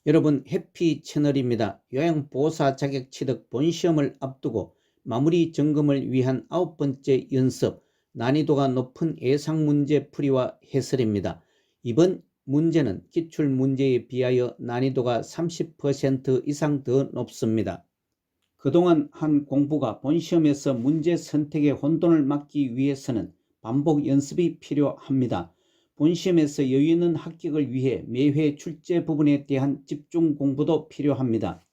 여러분, 해피 채널입니다. 요양보호사 자격 취득 본시험을 앞두고 마무리 점검을 위한 9번째 연습, 난이도가 높은 예상문제 풀이와 해설입니다. 이번 문제는 기출문제에 비하여 난이도가 30% 이상 더 높습니다. 그동안 한 공부가 본시험에서 문제 선택의 혼돈을 막기 위해서는 반복 연습이 필요합니다. 본시험에서 여유 있는 합격을 위해 매회 출제 부분에 대한 집중 공부도 필요합니다.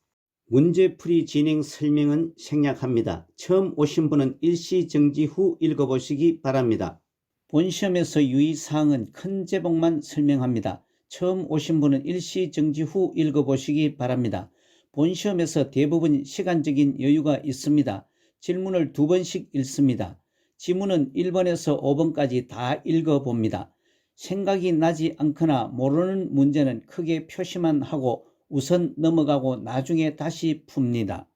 문제풀이 진행 설명은 생략합니다. 처음 오신 분은 일시정지 후 읽어보시기 바랍니다. 본시험에서 유의사항은 큰 제목만 설명합니다. 처음 오신 분은 일시정지 후 읽어보시기 바랍니다. 본시험에서 대부분 시간적인 여유가 있습니다. 질문을 2번씩 읽습니다. 지문은 1번에서 5번까지 다 읽어봅니다. 생각이 나지 않거나 모르는 문제는 크게 표시만 하고 우선 넘어가고 나중에 다시 풉니다.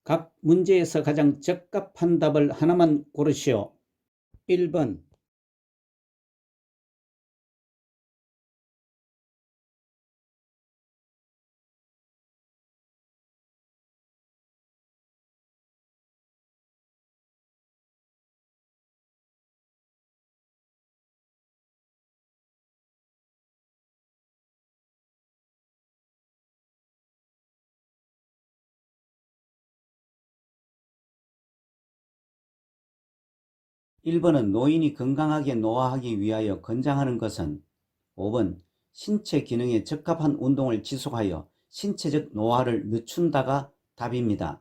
각 문제에서 가장 적합한 답을 하나만 고르시오. 1번, 1번은 노인이 건강하게 노화하기 위하여 권장하는 것은 5번 신체 기능에 적합한 운동을 지속하여 신체적 노화를 늦춘다가 답입니다.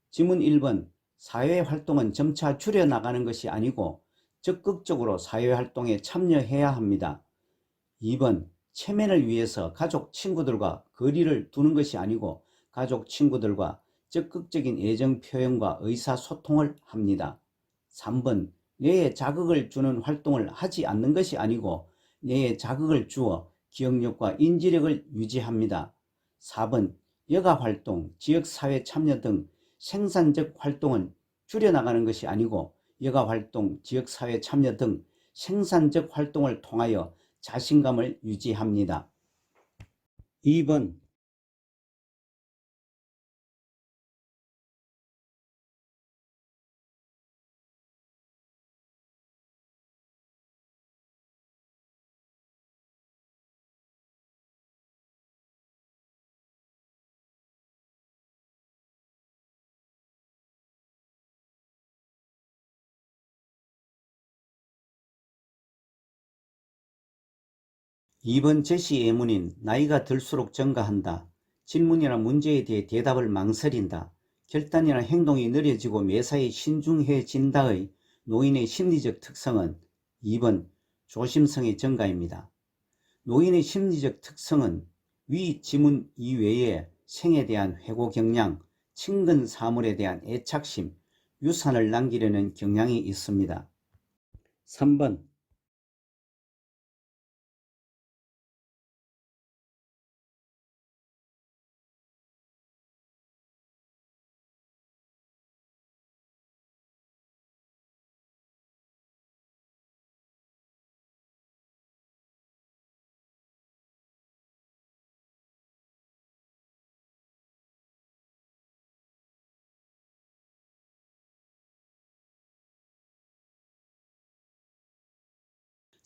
지문 1번 사회활동은 점차 줄여나가는 것이 아니고 적극적으로 사회활동에 참여해야 합니다. 2번 체면을 위해서 가족 친구들과 거리를 두는 것이 아니고 가족 친구들과 적극적인 애정 표현과 의사소통을 합니다. 3번 뇌에 자극을 주는 활동을 하지 않는 것이 아니고 뇌에 자극을 주어 기억력과 인지력을 유지합니다. 4번 여가활동, 지역사회 참여 등 생산적 활동은 줄여나가는 것이 아니고 여가활동, 지역사회 참여 등 생산적 활동을 통하여 자신감을 유지합니다. 2번, 2번 제시 예문인 나이가 들수록 증가한다. 질문이나 문제에 대해 대답을 망설인다. 결단이나 행동이 느려지고 매사에 신중해진다의 노인의 심리적 특성은 2번 조심성의 증가입니다. 노인의 심리적 특성은 위 지문 이외에 생에 대한 회고 경향, 친근 사물에 대한 애착심, 유산을 남기려는 경향이 있습니다. 3번,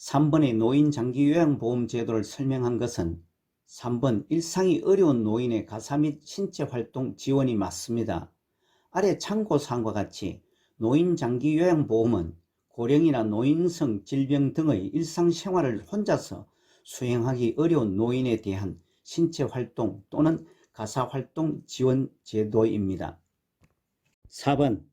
3번의 노인 장기요양보험 제도를 설명한 것은 3번 일상이 어려운 노인의 가사 및 신체 활동 지원이 맞습니다. 아래 참고사항과 같이 노인 장기요양보험은 고령이나 노인성 질병 등의 일상생활을 혼자서 수행하기 어려운 노인에 대한 신체활동 또는 가사활동 지원 제도입니다. 4번,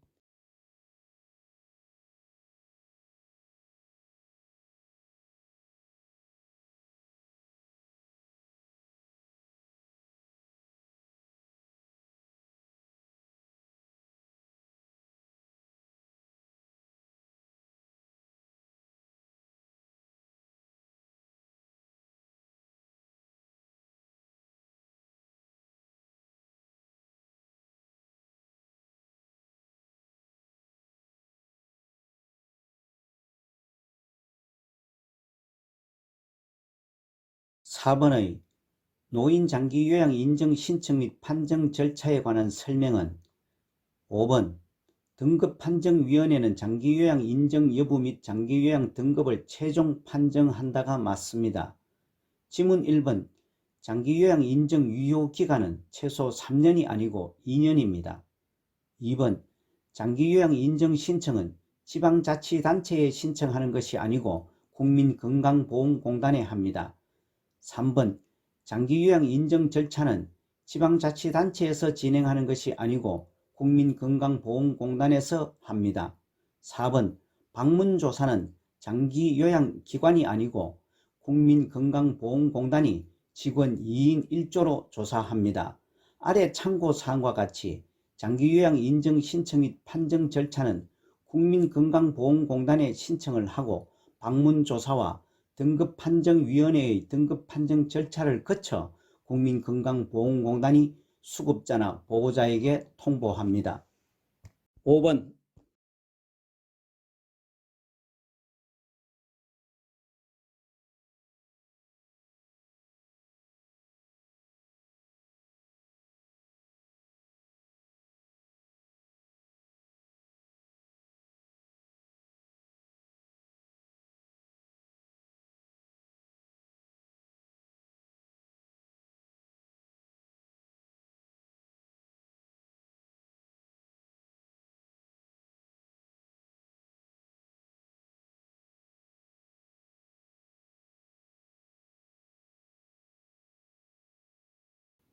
4번의 노인 장기 요양 인정 신청 및 판정 절차에 관한 설명은 5번 등급판정위원회는 장기요양 인정 여부 및 장기요양 등급을 최종 판정한다가 맞습니다. 지문 1번 장기요양 인정 유효기간은 최소 3년이 아니고 2년입니다. 2번 장기요양 인정 신청은 지방자치단체에 신청하는 것이 아니고 국민건강보험공단에 합니다. 3번 장기요양 인정 절차는 지방자치단체에서 진행하는 것이 아니고 국민건강보험공단에서 합니다. 4번 방문조사는 장기요양기관이 아니고 국민건강보험공단이 직원 2인 1조로 조사합니다. 아래 참고사항과 같이 장기요양 인정 신청 및 판정 절차는 국민건강보험공단에 신청을 하고 방문조사와 등급판정위원회의 등급판정 절차를 거쳐 국민건강보험공단이 수급자나 보호자에게 통보합니다. 5번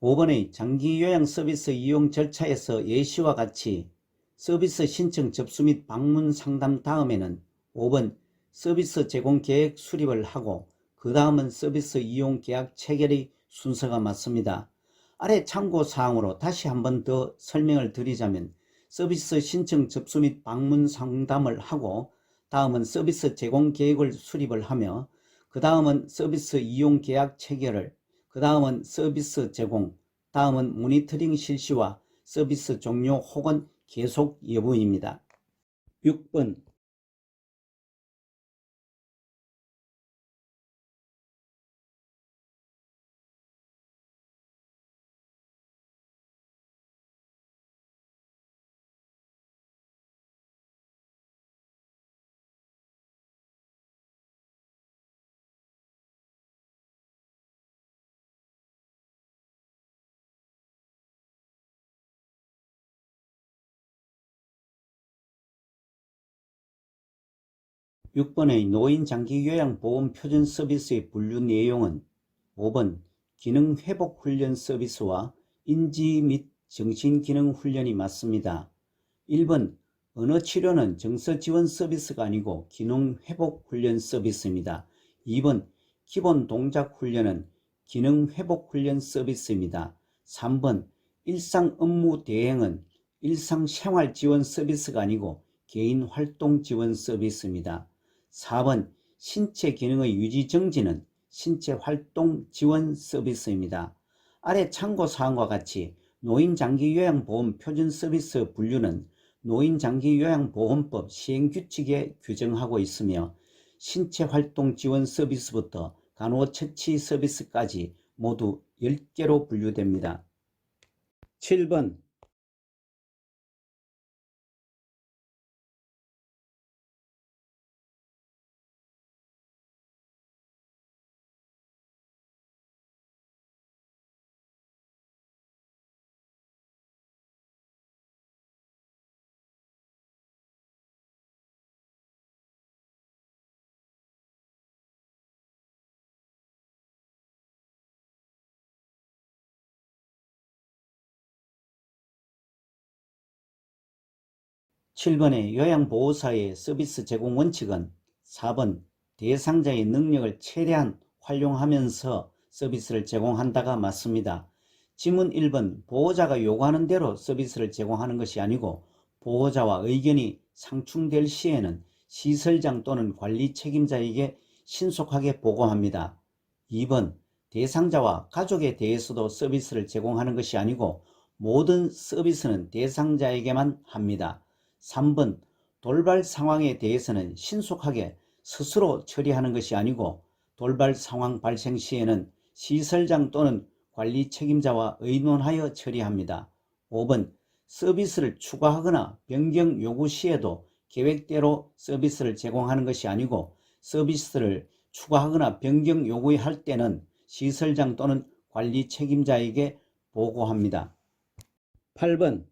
(5번의) 장기요양 서비스 이용 절차에서 예시와 같이 서비스 신청 접수 및 방문 상담 다음에는 5번 서비스 제공 계획 수립을 하고 그 다음은 서비스 이용 계약 체결의 순서가 맞습니다. 아래 참고사항으로 다시 한 번 더 설명을 드리자면 서비스 신청 접수 및 방문 상담을 하고 다음은 서비스 제공 계획을 수립을 하며 그 다음은 서비스 이용 계약 체결을 그 다음은 서비스 제공, 다음은 모니터링 실시와 서비스 종료 혹은 계속 여부입니다. 6번 노인장기요양보험 표준 서비스의 분류 내용은 5번 기능회복훈련 서비스와 인지 및 정신기능훈련이 맞습니다. 1번 언어치료는 정서지원 서비스가 아니고 기능회복훈련 서비스입니다. 2번 기본동작훈련은 기능회복훈련 서비스입니다. 3번 일상업무대행은 일상생활지원 서비스가 아니고 개인활동지원 서비스입니다. 4번 신체기능의 유지정지는 신체활동지원 서비스입니다. 아래 참고사항과 같이 노인장기요양보험 표준서비스 분류는 노인장기요양보험법 시행규칙에 규정하고 있으며 신체활동지원 서비스부터 간호처치 서비스까지 모두 10개로 분류됩니다. 7번 7번의 요양보호사의 서비스 제공 원칙은 4번 대상자의 능력을 최대한 활용하면서 서비스를 제공한다가 맞습니다. 지문 1번 보호자가 요구하는 대로 서비스를 제공하는 것이 아니고 보호자와 의견이 상충될 시에는 시설장 또는 관리 책임자에게 신속하게 보고합니다. 2번 대상자와 가족에 대해서도 서비스를 제공하는 것이 아니고 모든 서비스는 대상자에게만 합니다. 3번 돌발 상황에 대해서는 신속하게 스스로 처리하는 것이 아니고 돌발 상황 발생 시에는 시설장 또는 관리 책임자와 의논하여 처리합니다. 5번 서비스를 추가하거나 변경 요구 시에도 계획대로 서비스를 제공하는 것이 아니고 서비스를 추가하거나 변경 요구할 때는 시설장 또는 관리 책임자에게 보고합니다. 8번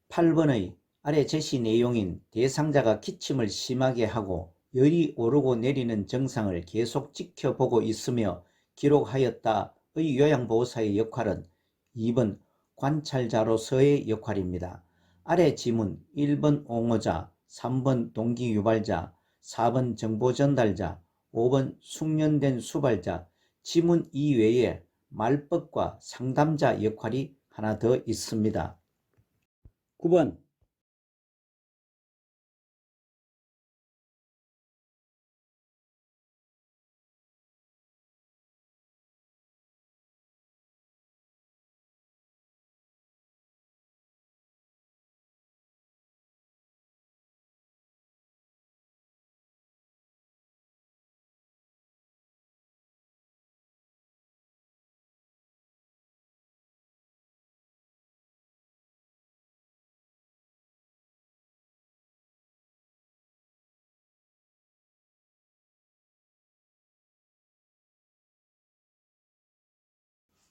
8번의 아래 제시 내용인 대상자가 기침을 심하게 하고 열이 오르고 내리는 증상을 계속 지켜보고 있으며 기록하였다의 요양보호사의 역할은 2번 관찰자로서의 역할입니다. 아래 지문 1번 옹호자, 3번 동기유발자, 4번 정보전달자, 5번 숙련된 수발자, 지문 이외에 말법과 상담자 역할이 하나 더 있습니다. 9번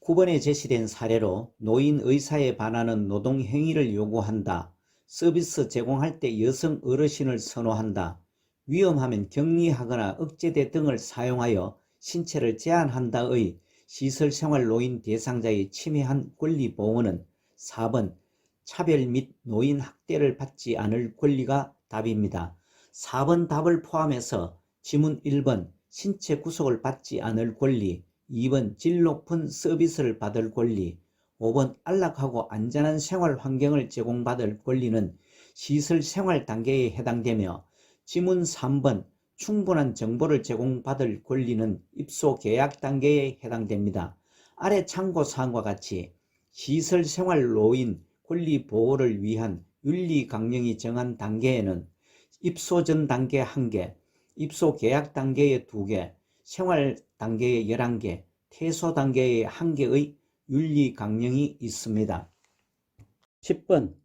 9번에 제시된 사례로 노인 의사에 반하는 노동행위를 요구한다. 서비스 제공할 때 여성 어르신을 선호한다. 위험하면 격리하거나 억제대 등을 사용하여 신체를 제한한다의 시설생활 노인 대상자의 침해한 권리보호는 4번 차별 및 노인 학대를 받지 않을 권리가 답입니다. 4번 답을 포함해서 지문 1번 신체 구속을 받지 않을 권리, 2번 질 높은 서비스를 받을 권리, 5번 안락하고 안전한 생활 환경을 제공받을 권리는 시설 생활 단계에 해당되며 지문 3번 충분한 정보를 제공받을 권리는 입소 계약 단계에 해당됩니다. 아래 참고사항과 같이 시설 생활 노인 권리 보호를 위한 윤리 강령이 정한 단계에는 입소 전 단계 1개, 입소 계약 단계에 2개, 생활 단계에 11개, 퇴소 단계에 1개의 윤리 강령이 있습니다. 10번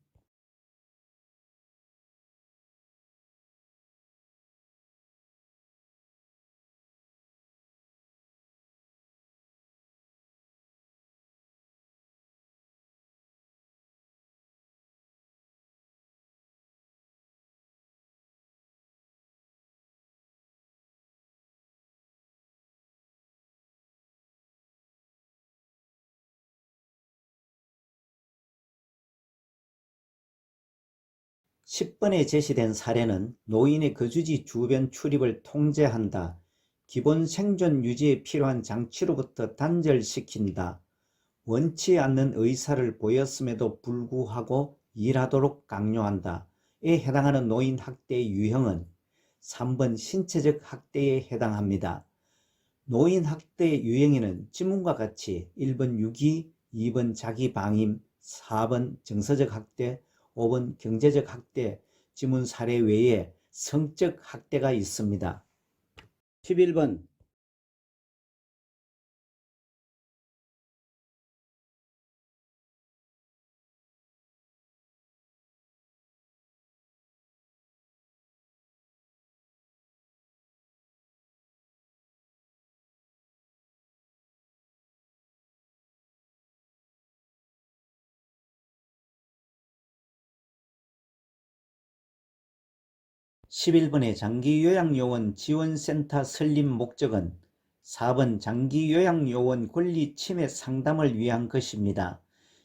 10번에 제시된 사례는 노인의 거주지 주변 출입을 통제한다. 기본 생존 유지에 필요한 장치로부터 단절시킨다. 원치 않는 의사를 보였음에도 불구하고 일하도록 강요한다. 에 해당하는 노인 학대의 유형은 3번 신체적 학대에 해당합니다. 노인 학대 유형에는 지문과 같이 1번 유기, 2번 자기방임, 4번 정서적 학대, 5번 경제적 학대, 지문 사례 외에 성적 학대가 있습니다. 11번 11번의 장기요양요원 지원센터 설립 목적은 4번 장기요양요원 권리 침해 상담을 위한 것입니다.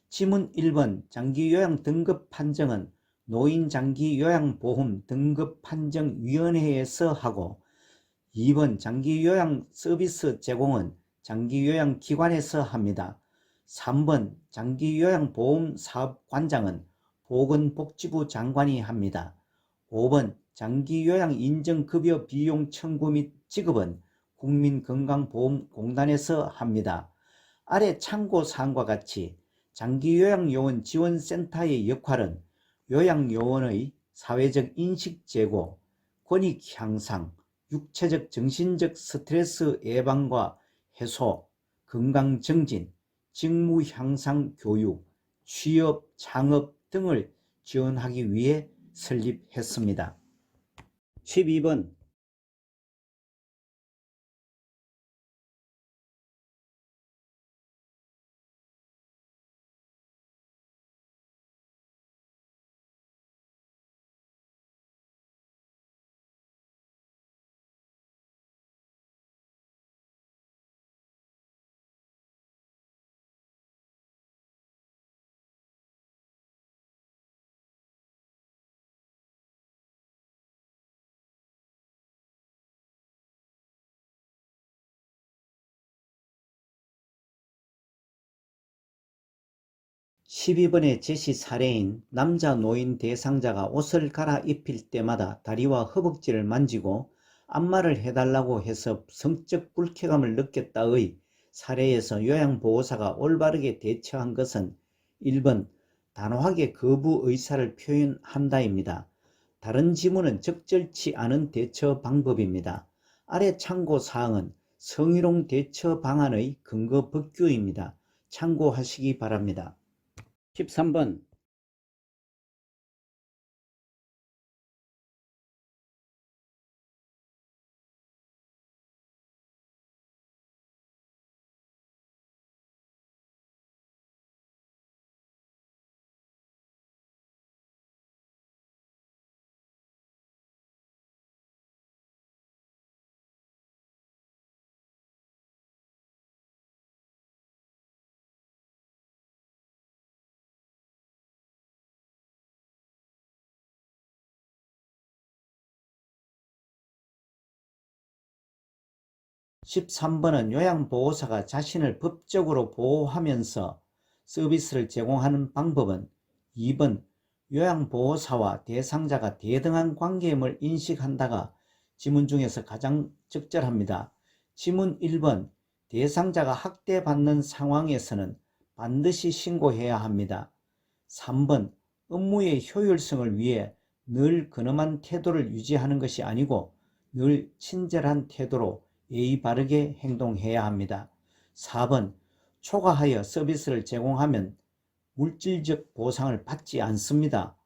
지문 1번 장기요양 등급 판정은 노인장기요양보험 등급판정위원회에서 하고 2번 장기요양 서비스 제공은 장기요양기관에서 합니다. 3번 장기요양보험사업관장은 보건복지부 장관이 합니다. 5번 장기요양인정급여 비용 청구 및 지급은 국민건강보험공단에서 합니다. 아래 참고사항과 같이 장기요양요원 지원센터의 역할은 요양요원의 사회적 인식 제고, 권익 향상, 육체적 정신적 스트레스 예방과 해소, 건강 정진, 직무 향상 교육, 취업, 창업 등을 지원하기 위해 설립했습니다. 12번 (12번의) 제시 사례인 남자 노인 대상자가 옷을 갈아입힐 때마다 다리와 허벅지를 만지고 안마를 해달라고 해서 성적 불쾌감을 느꼈다의 사례에서 요양보호사가 올바르게 대처한 것은 1번 단호하게 거부 의사를 표현한다입니다. 다른 지문은 적절치 않은 대처 방법입니다. 아래 참고사항은 성희롱 대처 방안의 근거 법규입니다. 참고하시기 바랍니다. 13번 (13번은) 요양보호사가 자신을 법적으로 보호하면서 서비스를 제공하는 방법은 2번 요양보호사와 대상자가 대등한 관계임을 인식한다가 지문 중에서 가장 적절합니다. 지문 1번 대상자가 학대받는 상황에서는 반드시 신고해야 합니다. 3번 업무의 효율성을 위해 늘 근엄한 태도를 유지하는 것이 아니고 늘 친절한 태도로 예의 바르게 행동해야 합니다. 4번 초과하여 서비스를 제공하면 물질적 보상을 받지 않습니다.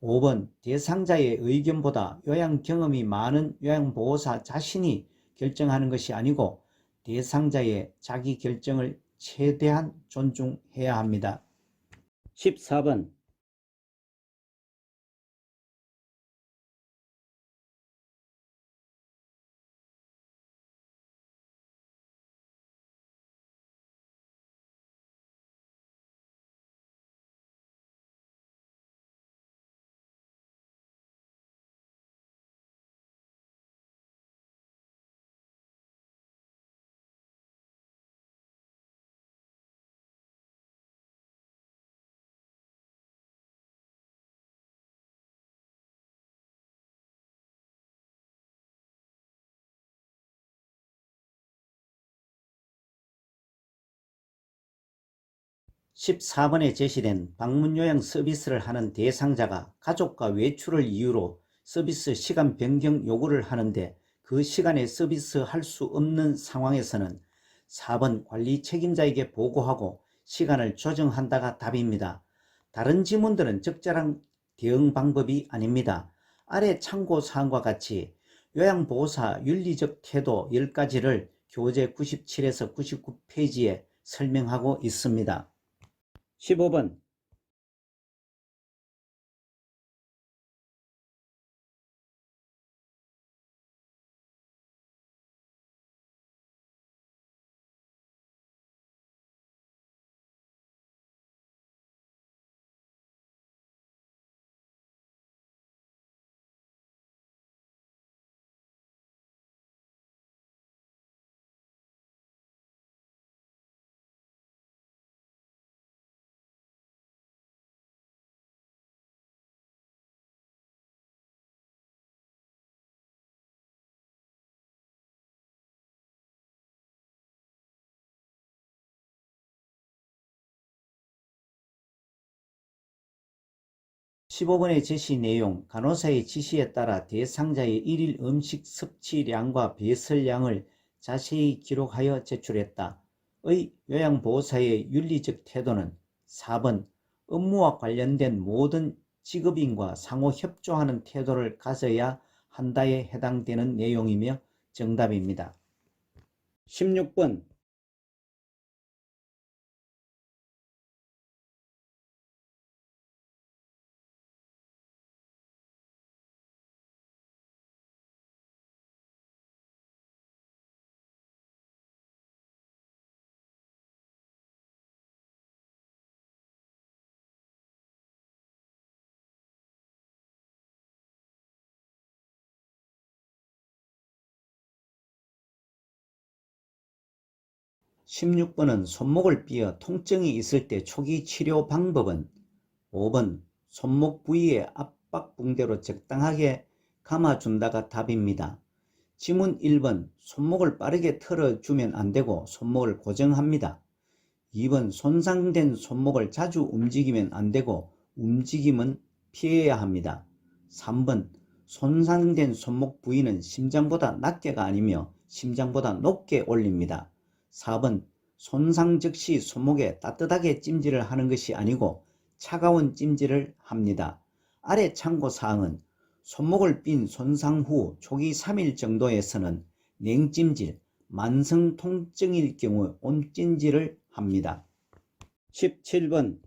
5번 대상자의 의견보다 요양 경험이 많은 요양보호사 자신이 결정하는 것이 아니고 대상자의 자기 결정을 최대한 존중해야 합니다. 14번 (14번에) 제시된 방문요양 서비스를 하는 대상자가 가족과 외출을 이유로 서비스 시간 변경 요구를 하는데 그 시간에 서비스할 수 없는 상황에서는 4번 관리 책임자에게 보고하고 시간을 조정한다가 답입니다. 다른 지문들은 적절한 대응 방법이 아닙니다. 아래 참고사항과 같이 요양보호사 윤리적 태도 10가지를 교재 97에서 99페이지에 설명하고 있습니다. 15번 15번의 제시 내용, 간호사의 지시에 따라 대상자의 일일 음식 섭취량과 배설량을 자세히 기록하여 제출했다. 의 요양보호사의 윤리적 태도는 4번 업무와 관련된 모든 직업인과 상호 협조하는 태도를 가져야 한다에 해당되는 내용이며 정답입니다. 16번 16번은 손목을 삐어 통증이 있을 때 초기 치료 방법은 5번 손목 부위에 압박 붕대로 적당하게 감아준다가 답입니다. 지문 1번 손목을 빠르게 틀어주면 안되고 손목을 고정합니다. 2번 손상된 손목을 자주 움직이면 안되고 움직임은 피해야 합니다. 3번 손상된 손목 부위는 심장보다 낮게가 아니며 심장보다 높게 올립니다. 4번 손상 즉시 손목에 따뜻하게 찜질을 하는 것이 아니고 차가운 찜질을 합니다. 아래 참고사항은 손목을 삔 손상 후 초기 3일 정도에서는 냉찜질, 만성 통증일 경우 온찜질을 합니다. 17번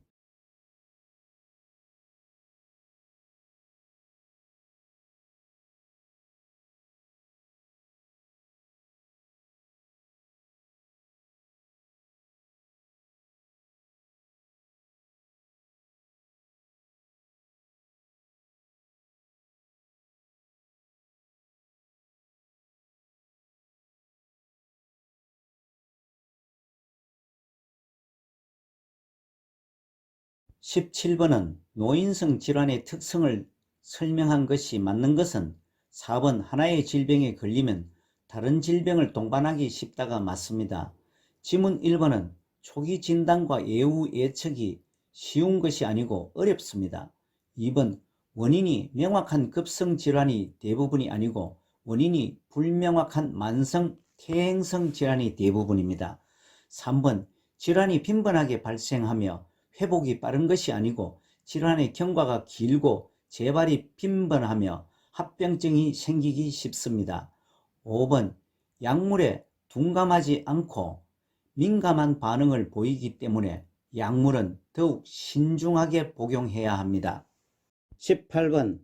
17번은 노인성 질환의 특성을 설명한 것이 맞는 것은 4번 하나의 질병에 걸리면 다른 질병을 동반하기 쉽다가 맞습니다. 지문 1번은 초기 진단과 예후 예측이 쉬운 것이 아니고 어렵습니다. 2번 원인이 명확한 급성 질환이 대부분이 아니고 원인이 불명확한 만성 퇴행성 질환이 대부분입니다. 3번 질환이 빈번하게 발생하며 회복이 빠른 것이 아니고 질환의 경과가 길고 재발이 빈번하며 합병증이 생기기 쉽습니다. 5번 약물에 둔감하지 않고 민감한 반응을 보이기 때문에 약물은 더욱 신중하게 복용해야 합니다. 18번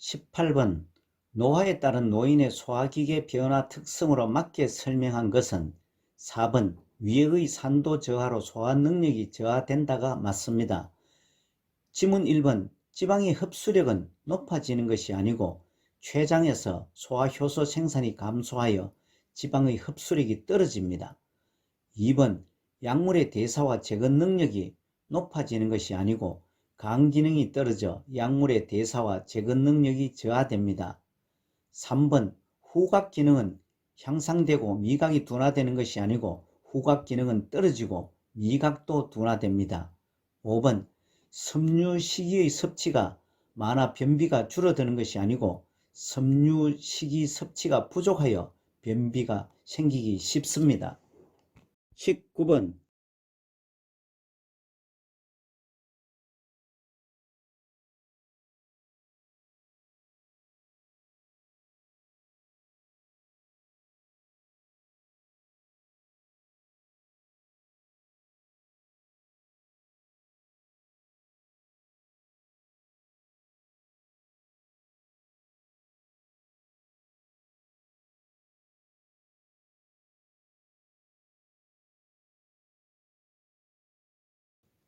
18번 노화에 따른 노인의 소화기계 변화 특성으로 맞게 설명한 것은 4번 위액의 산도 저하로 소화 능력이 저하된다가 맞습니다. 지문 1번 지방의 흡수력은 높아지는 것이 아니고 췌장에서 소화효소 생산이 감소하여 지방의 흡수력이 떨어집니다. 2번 약물의 대사와 제거 능력이 높아지는 것이 아니고 간 기능이 떨어져 약물의 대사와 제거 능력이 저하됩니다. 3번 후각 기능은 향상되고 미각이 둔화되는 것이 아니고 후각 기능은 떨어지고 미각도 둔화됩니다. 5번 섬유식이의 섭취가 많아 변비가 줄어드는 것이 아니고 섬유식이 섭취가 부족하여 변비가 생기기 쉽습니다. 19번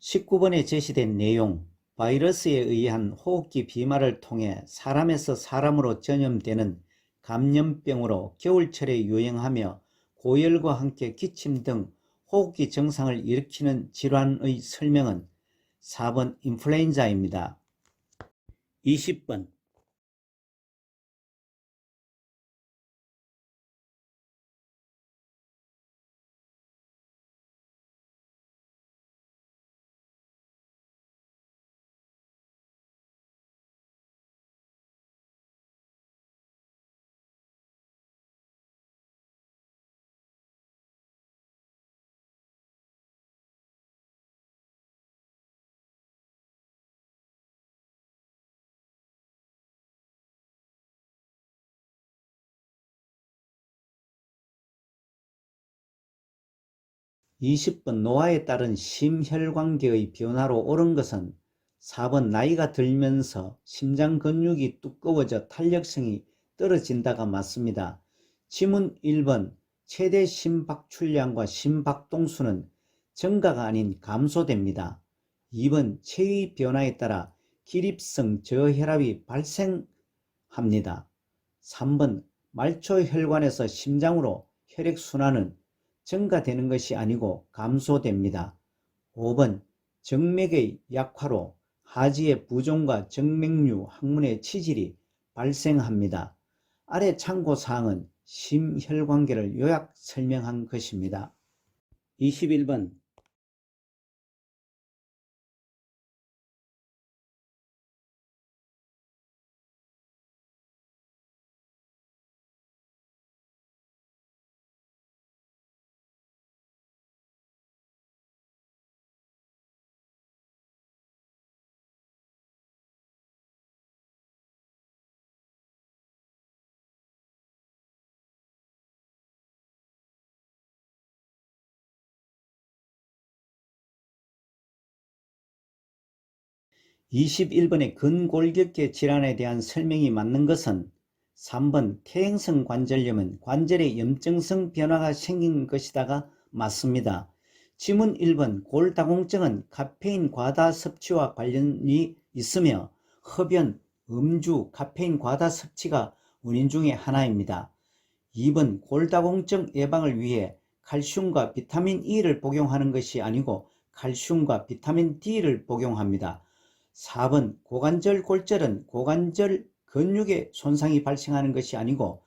19번에 제시된 내용 바이러스에 의한 호흡기 비말을 통해 사람에서 사람으로 전염되는 감염병으로 겨울철에 유행하며 고열과 함께 기침 등 호흡기 증상을 일으키는 질환의 설명은 4번 인플루엔자입니다. 20번 노화에 따른 심혈관계의 변화로 옳은 것은 4번 나이가 들면서 심장 근육이 두꺼워져 탄력성이 떨어진다가 맞습니다. 지문 1번 최대 심박출량과 심박동수는 증가가 아닌 감소됩니다. 2번 체위 변화에 따라 기립성 저혈압이 발생합니다. 3번 말초혈관에서 심장으로 혈액순환은 증가되는 것이 아니고 감소됩니다. 5번 정맥의 약화로 하지의 부종과 정맥류 항문의 치질이 발생합니다. 아래 참고사항은 심혈관계를 요약 설명한 것입니다. 21번 근골격계 질환에 대한 설명이 맞는 것은 3번 퇴행성 관절염은 관절의 염증성 변화가 생긴 것이다가 맞습니다. 지문 1번 골다공증은 카페인 과다 섭취와 관련이 있으며 흡연, 음주, 카페인 과다 섭취가 원인 중의 하나입니다. 2번 골다공증 예방을 위해 칼슘과 비타민 E를 복용하는 것이 아니고 칼슘과 비타민 D를 복용합니다. 4번 고관절 골절은 고관절 근육에 손상이 발생하는 것이 아니고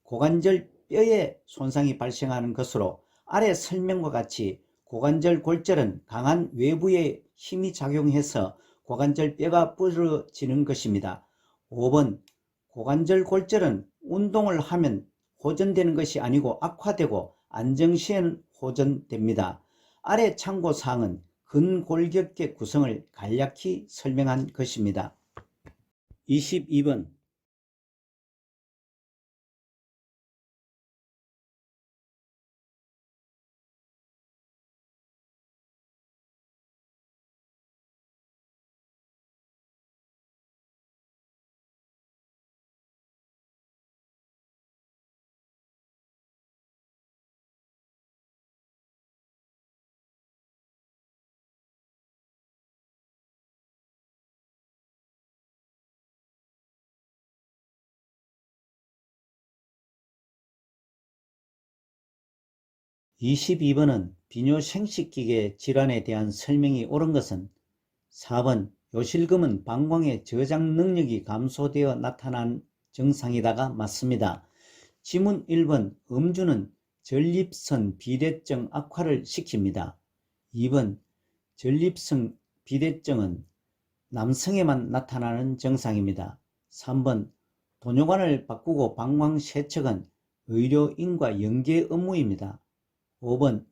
고관절 뼈에 손상이 발생하는 것으로 아래 설명과 같이 고관절 골절은 강한 외부의 힘이 작용해서 고관절 뼈가 부러지는 것입니다. 5번 고관절 골절은 운동을 하면 호전되는 것이 아니고 악화되고 안정시에는 호전됩니다. 아래 참고사항은 근골격계 구성을 간략히 설명한 것입니다. 22번 은 비뇨생식기계 질환에 대한 설명이 옳은 것은 4번 요실금은 방광의 저장 능력이 감소되어 나타난 증상이다가 맞습니다. 지문 1번 음주는 전립선 비대증 악화를 시킵니다. 2번 전립선 비대증은 남성에만 나타나는 증상입니다. 3번 도뇨관을 바꾸고 방광 세척은 의료인과 연계 업무입니다. 5번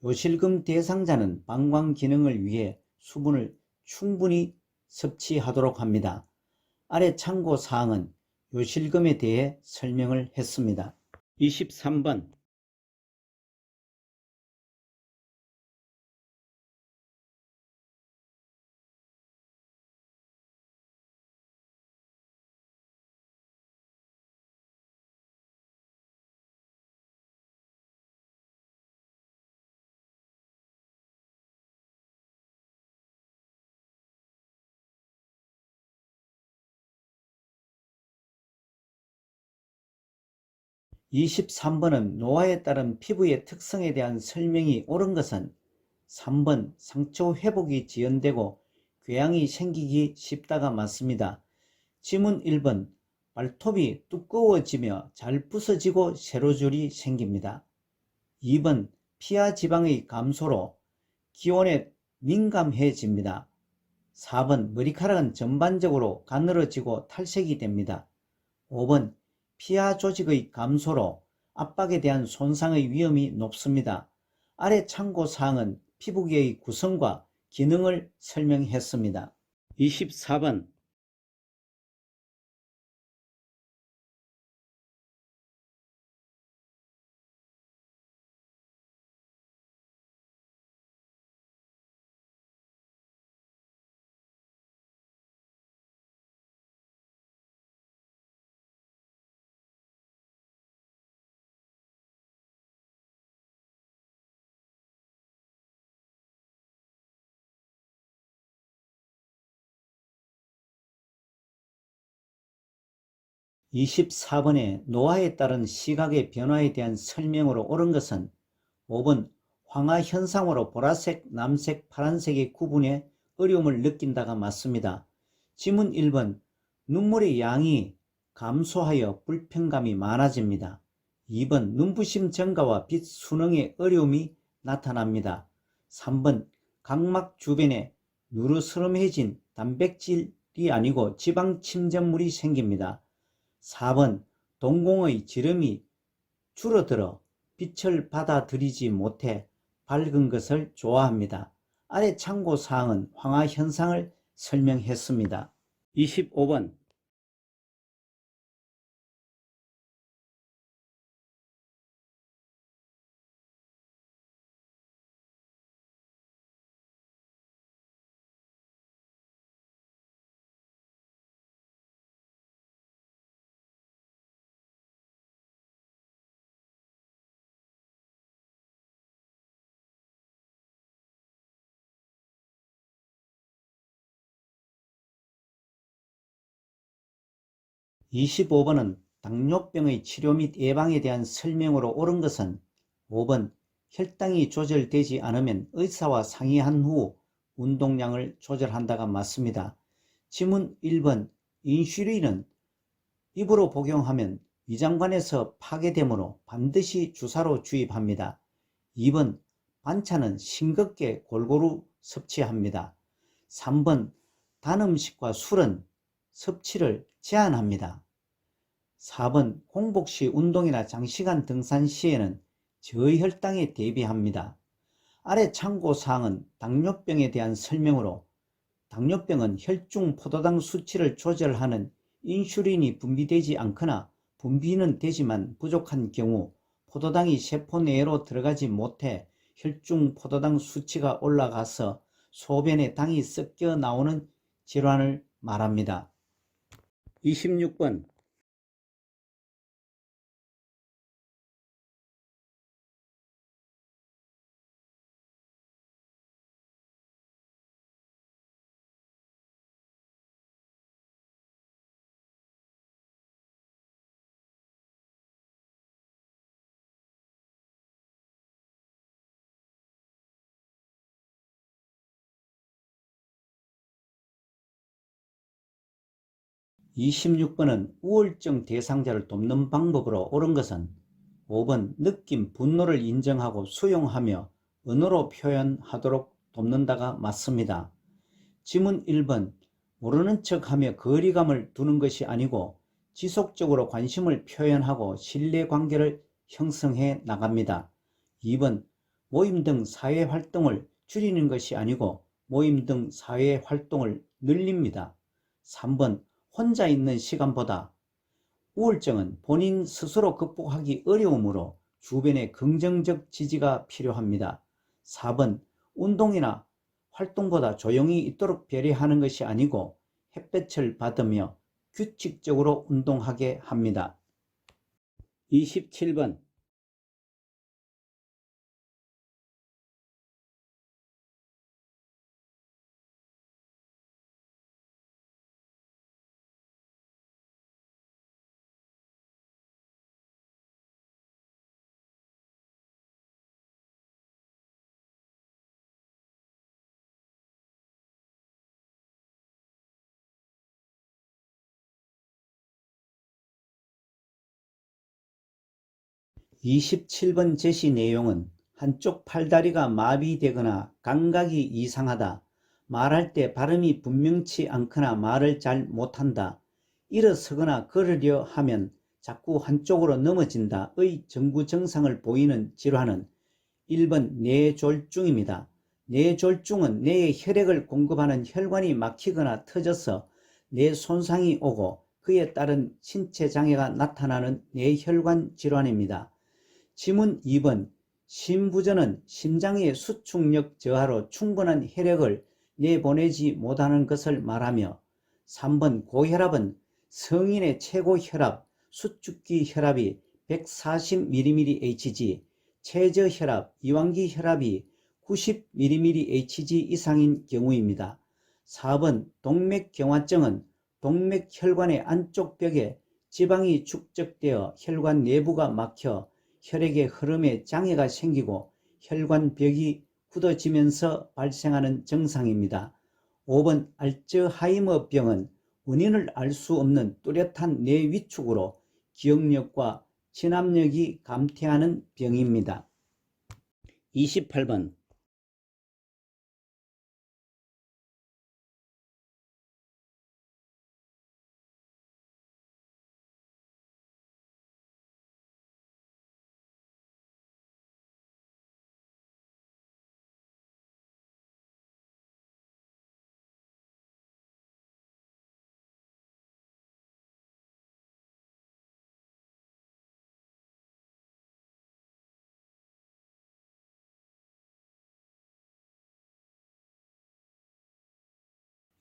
요실금 대상자는 방광 기능을 위해 수분을 충분히 섭취하도록 합니다. 아래 참고사항은 요실금에 대해 설명을 했습니다. 23번 23번은 노화에 따른 피부의 특성에 대한 설명이 옳은 것은 3번 상처 회복이 지연되고 궤양이 생기기 쉽다가 맞습니다. 지문 1번 발톱이 두꺼워지며 잘 부서지고 세로줄이 생깁니다. 2번 피하 지방의 감소로 기온에 민감해집니다. 4번 머리카락은 전반적으로 가늘어지고 탈색이 됩니다. 5번 피하 조직의 감소로 압박에 대한 손상의 위험이 높습니다. 아래 참고사항은 피부계의 구성과 기능을 설명했습니다. 24번 24번에 노화에 따른 시각의 변화에 대한 설명으로 옳은 것은 5번 황화 현상으로 보라색, 남색, 파란색의 구분에 어려움을 느낀다가 맞습니다. 지문 1번 눈물의 양이 감소하여 불편감이 많아집니다. 2번 눈부심 증가와 빛 순응에 어려움이 나타납니다. 3번 각막 주변에 누르스름해진 단백질이 아니고 지방 침전물이 생깁니다. 4번 동공의 지름이 줄어들어 빛을 받아들이지 못해 밝은 것을 좋아합니다. 아래 참고사항은 황화 현상을 설명했습니다. 25번 25번은 당뇨병의 치료 및 예방에 대한 설명으로 옳은 것은 5번 혈당이 조절되지 않으면 의사와 상의한 후 운동량을 조절한다가 맞습니다. 지문 1번 인슐린은 입으로 복용하면 위장관에서 파괴되므로 반드시 주사로 주입합니다. 2번 반찬은 싱겁게 골고루 섭취합니다. 3번 단 음식과 술은 섭취를 제한합니다. 4번 공복 시 운동이나 장시간 등산 시에는 저혈당에 대비합니다. 아래 참고사항은 당뇨병에 대한 설명으로 당뇨병은 혈중 포도당 수치를 조절하는 인슐린이 분비되지 않거나 분비는 되지만 부족한 경우 포도당이 세포 내로 들어가지 못해 혈중 포도당 수치가 올라가서 소변에 당이 섞여 나오는 질환을 말합니다. 26번 은 우울증 대상자를 돕는 방법으로 옳은 것은 5번 느낌, 분노를 인정하고 수용하며 언어로 표현하도록 돕는다가 맞습니다. 지문 1번 모르는 척하며 거리감을 두는 것이 아니고 지속적으로 관심을 표현하고 신뢰관계를 형성해 나갑니다. 2번 모임 등 사회활동을 줄이는 것이 아니고 모임 등 사회활동을 늘립니다. 3번 혼자 있는 시간보다 우울증은 본인 스스로 극복하기 어려우므로 주변의 긍정적 지지가 필요합니다. 4번 운동이나 활동보다 조용히 있도록 배려하는 것이 아니고 햇볕을 받으며 규칙적으로 운동하게 합니다. 27번 27번 제시 내용은 한쪽 팔다리가 마비되거나 감각이 이상하다, 말할 때 발음이 분명치 않거나 말을 잘 못한다, 일어서거나 걸으려 하면 자꾸 한쪽으로 넘어진다의 정구증상을 보이는 질환은 1번 뇌졸중입니다. 뇌졸중은 뇌에 혈액을 공급하는 혈관이 막히거나 터져서 뇌 손상이 오고 그에 따른 신체 장애가 나타나는 뇌혈관 질환입니다. 지문 2번 심부전은 심장의 수축력 저하로 충분한 혈액을 내보내지 못하는 것을 말하며, 3번 고혈압은 성인의 최고 혈압, 수축기 혈압이 140mmHg, 최저혈압, 이완기 혈압이 90mmHg 이상인 경우입니다. 4번 동맥경화증은 동맥혈관의 안쪽 벽에 지방이 축적되어 혈관 내부가 막혀 혈액의 흐름에 장애가 생기고 혈관벽이 굳어지면서 발생하는 증상입니다. 5번 알츠하이머병은 원인을 알 수 없는 뚜렷한 뇌 위축으로 기억력과 진압력이 감퇴하는 병입니다.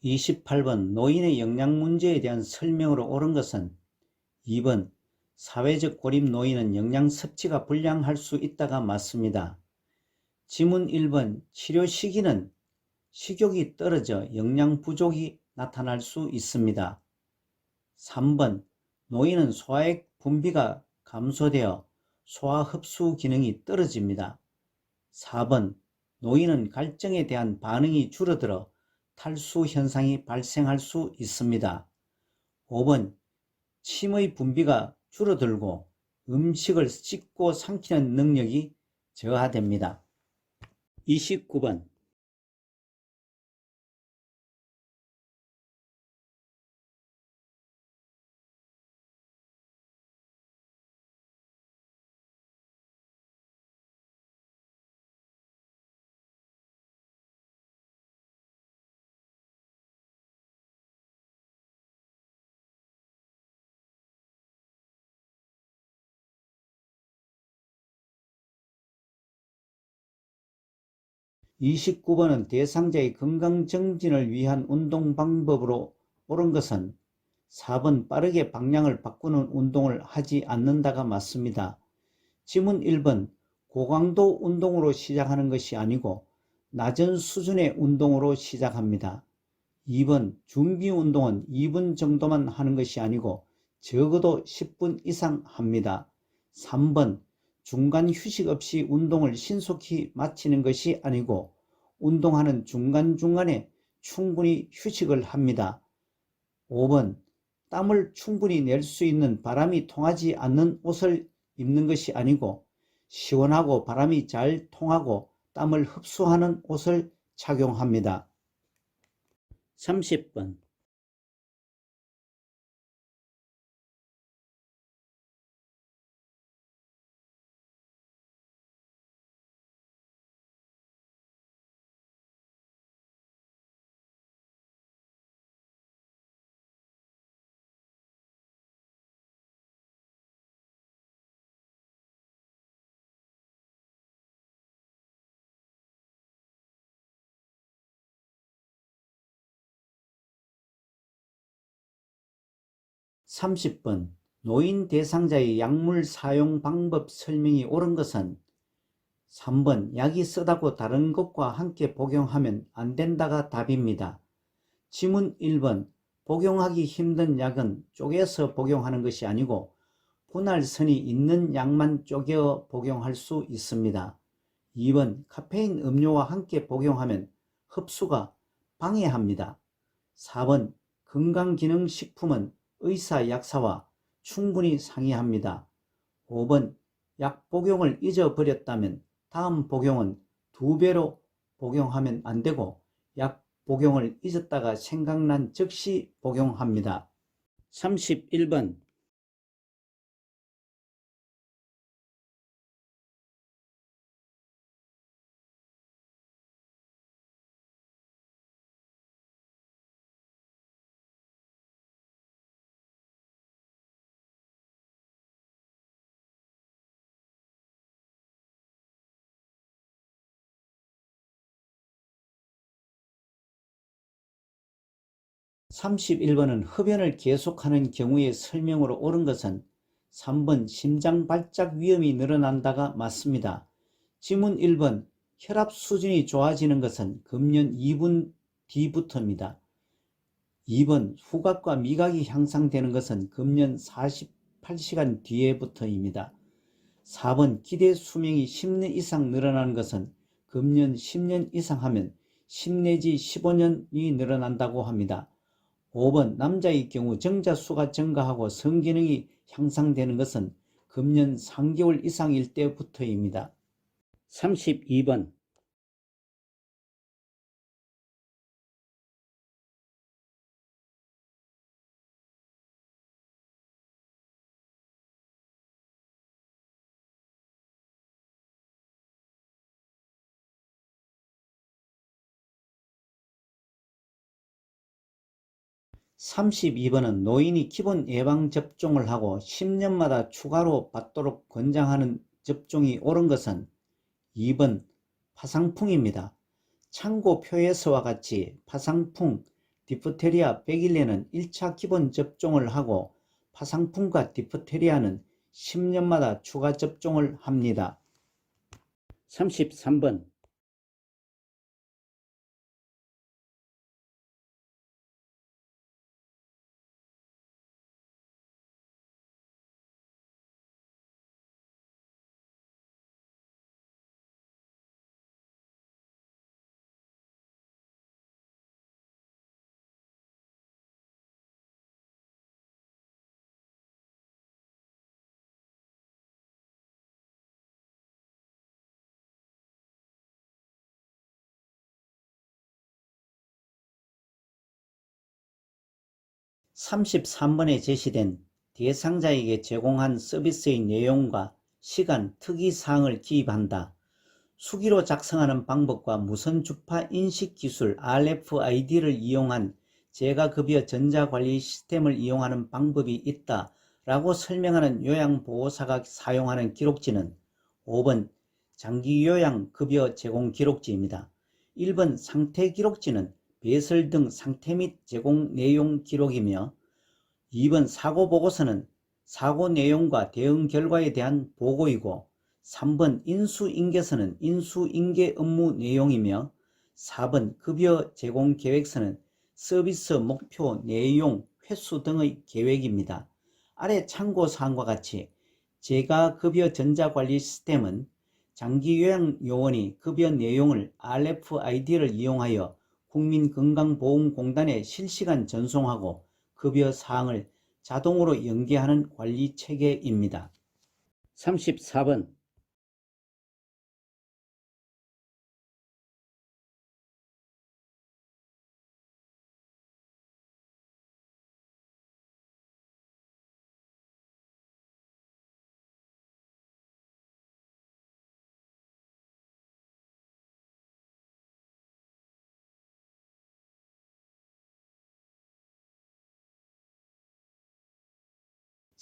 28번 노인의 영양 문제에 대한 설명으로 옳은 것은 2번 사회적 고립 노인은 영양 섭취가 불량할 수 있다가 맞습니다. 지문 1번 치료 시기는 식욕이 떨어져 영양 부족이 나타날 수 있습니다. 3번 노인은 소화액 분비가 감소되어 소화 흡수 기능이 떨어집니다. 4번 노인은 갈증에 대한 반응이 줄어들어 탈수 현상이 발생할 수 있습니다. 5번 침의 분비가 줄어들고 음식을 씹고 삼키는 능력이 저하됩니다. 29번 은 대상자의 건강 정진을 위한 운동 방법으로 옳은 것은 4번 빠르게 방향을 바꾸는 운동을 하지 않는다가 맞습니다. 지문 1번 고강도 운동으로 시작하는 것이 아니고 낮은 수준의 운동으로 시작합니다. 2번 준비 운동은 2분 정도만 하는 것이 아니고 적어도 10분 이상 합니다. 3번 중간 휴식 없이 운동을 신속히 마치는 것이 아니고 운동하는 중간중간에 충분히 휴식을 합니다. 5번 땀을 충분히 낼 수 있는 바람이 통하지 않는 옷을 입는 것이 아니고 시원하고 바람이 잘 통하고 땀을 흡수하는 옷을 착용합니다. 30번 노인 대상자의 약물 사용 방법 설명이 옳은 것은 3번 약이 쓰다고 다른 것과 함께 복용하면 안 된다가 답입니다. 지문 1번 복용하기 힘든 약은 쪼개서 복용하는 것이 아니고 분할선이 있는 약만 쪼개어 복용할 수 있습니다. 2번 카페인 음료와 함께 복용하면 흡수가 방해합니다. 4번 건강기능식품은 의사 약사와 충분히 상의합니다. 5번 약 복용을 잊어버렸다면 다음 복용은 2배로 복용하면 안 되고 약 복용을 잊었다가 생각난 즉시 복용합니다. 31번 31번은 흡연을 계속하는 경우의 설명으로 옳은 것은 3번 심장 발작 위험이 늘어난다가 맞습니다. 지문 1번 혈압 수준이 좋아지는 것은 금년 2분 뒤부터입니다. 2번 후각과 미각이 향상되는 것은 금년 48시간 뒤에부터입니다. 4번 기대 수명이 10년 이상 늘어나는 것은 금년 10년 이상 하면 10 내지 15년이 늘어난다고 합니다. 5번 남자의 경우 정자수가 증가하고 성기능이 향상되는 것은 금년 3개월 이상일 때부터입니다. 32번 32번은 노인이 기본 예방접종을 하고 10년마다 추가로 받도록 권장하는 접종이 옳은 것은 2번 파상풍입니다. 참고표에서와 같이 파상풍, 디프테리아, 백일레는 1차 기본 접종을 하고 파상풍과 디프테리아는 10년마다 추가 접종을 합니다. 33번 33번에 제시된 대상자에게 제공한 서비스의 내용과 시간, 특이사항을 기입한다. 수기로 작성하는 방법과 무선주파 인식기술 RFID를 이용한 재가급여 전자관리 시스템을 이용하는 방법이 있다 라고 설명하는 요양보호사가 사용하는 기록지는 5번 장기요양급여 제공 기록지입니다. 1번 상태기록지는 배설 등 상태 및 제공 내용 기록이며 2번 사고보고서는 사고 내용과 대응 결과에 대한 보고이고 3번 인수인계서는 인수인계 업무 내용이며 4번 급여 제공 계획서는 서비스 목표, 내용, 횟수 등의 계획입니다. 아래 참고사항과 같이 재가급여 전자관리 시스템은 장기요양요원이 급여 내용을 RFID를 이용하여 국민건강보험공단에 실시간 전송하고 급여 사항을 자동으로 연계하는 관리 체계입니다. 34번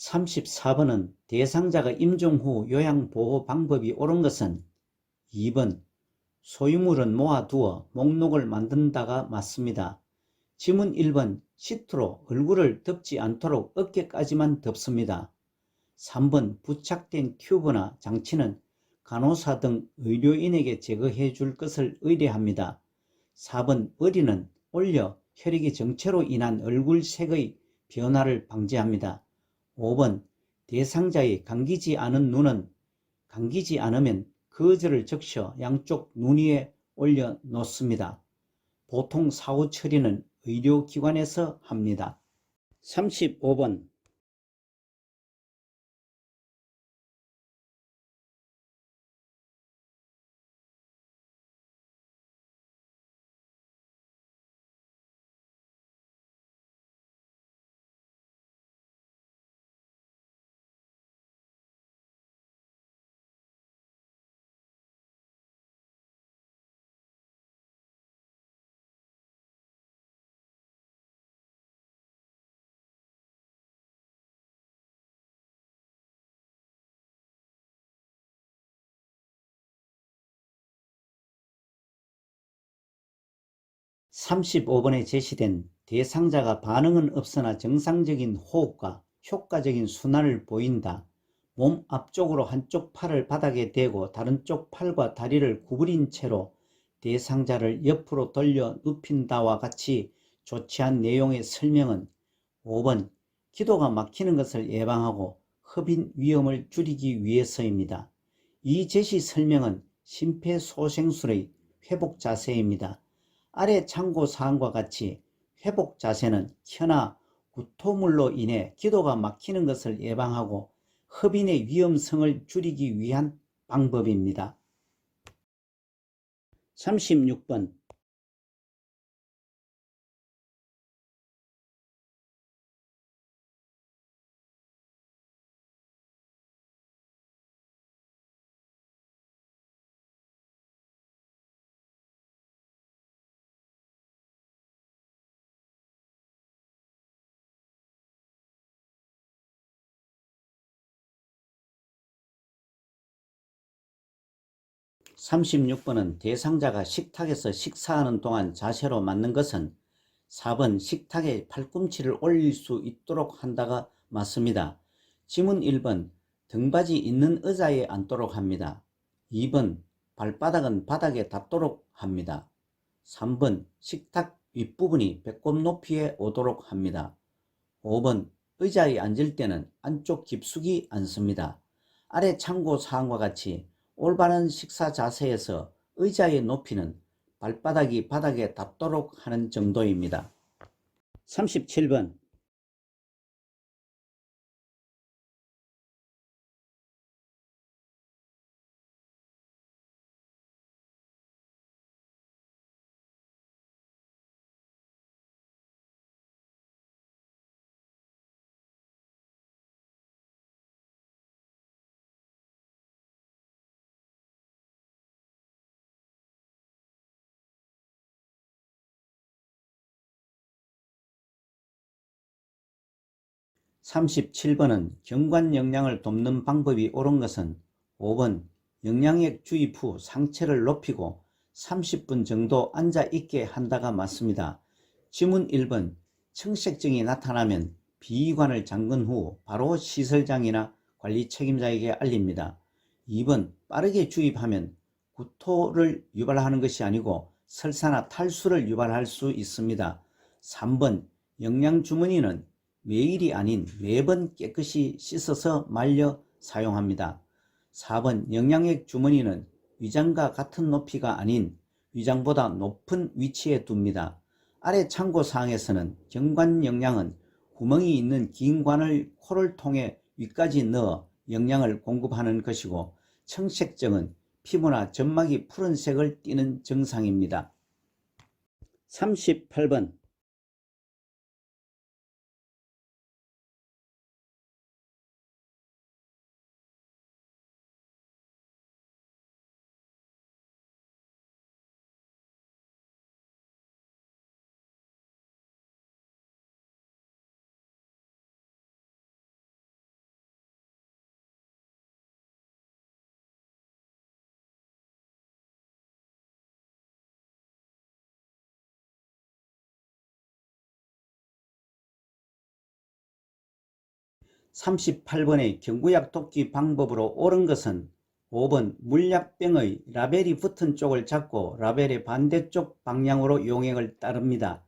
(34번은) 대상자가 임종 후 요양보호 방법이 옳은 것은 2번 소유물은 모아두어 목록을 만든다가 맞습니다. 지문 1번 시트로 얼굴을 덮지 않도록 어깨까지만 덮습니다. 3번 부착된 튜브나 장치는 간호사 등 의료인에게 제거해 줄 것을 의뢰합니다. 4번 머리는 올려 혈액의 정체로 인한 얼굴색의 변화를 방지합니다. 5번 대상자의 감기지 않은 눈은 감기지 않으면 거즈를 적셔 양쪽 눈 위에 올려 놓습니다. 보통 사후 처리는 의료기관에서 합니다. 35번 35번에 제시된 대상자가 반응은 없으나 정상적인 호흡과 효과적인 순환을 보인다. 몸 앞쪽으로 한쪽 팔을 바닥에 대고 다른 쪽 팔과 다리를 구부린 채로 대상자를 옆으로 돌려 눕힌다와 같이 조치한 내용의 설명은 5번 기도가 막히는 것을 예방하고 흡인 위험을 줄이기 위해서입니다. 이 제시 설명은 심폐소생술의 회복 자세입니다. 아래 참고사항과 같이 회복 자세는 혀나 구토물로 인해 기도가 막히는 것을 예방하고 흡인의 위험성을 줄이기 위한 방법입니다. 36번 36번은 대상자가 식탁에서 식사하는 동안 자세로 맞는 것은 4번 식탁에 팔꿈치를 올릴 수 있도록 한다가 맞습니다. 지문 1번 등받이 있는 의자에 앉도록 합니다. 2번 발바닥은 바닥에 닿도록 합니다. 3번 식탁 윗부분이 배꼽 높이에 오도록 합니다. 5번 의자에 앉을 때는 안쪽 깊숙이 앉습니다. 아래 참고사항과 같이 올바른 식사 자세에서 의자의 높이는 발바닥이 바닥에 닿도록 하는 정도입니다. 37번 37번은 경관 영양을 돕는 방법이 옳은 것은 5번 영양액 주입 후 상체를 높이고 30분 정도 앉아 있게 한다가 맞습니다. 지문 1번 청색증이 나타나면 비위관을 잠근 후 바로 시설장이나 관리 책임자에게 알립니다. 2번 빠르게 주입하면 구토를 유발하는 것이 아니고 설사나 탈수를 유발할 수 있습니다. 3번 영양주머니는 매일이 아닌 매번 깨끗이 씻어서 말려 사용합니다. 4번 영양액 주머니는 위장과 같은 높이가 아닌 위장보다 높은 위치에 둡니다. 아래 참고사항에서는 경관영양은 구멍이 있는 긴 관을 코를 통해 위까지 넣어 영양을 공급하는 것이고 청색증은 피부나 점막이 푸른색을 띠는 증상입니다. 38번 (38번의) 경구약 돕기 방법으로 옳은 것은 5번 물약병의 라벨이 붙은 쪽을 잡고 라벨의 반대쪽 방향으로 용액을 따릅니다.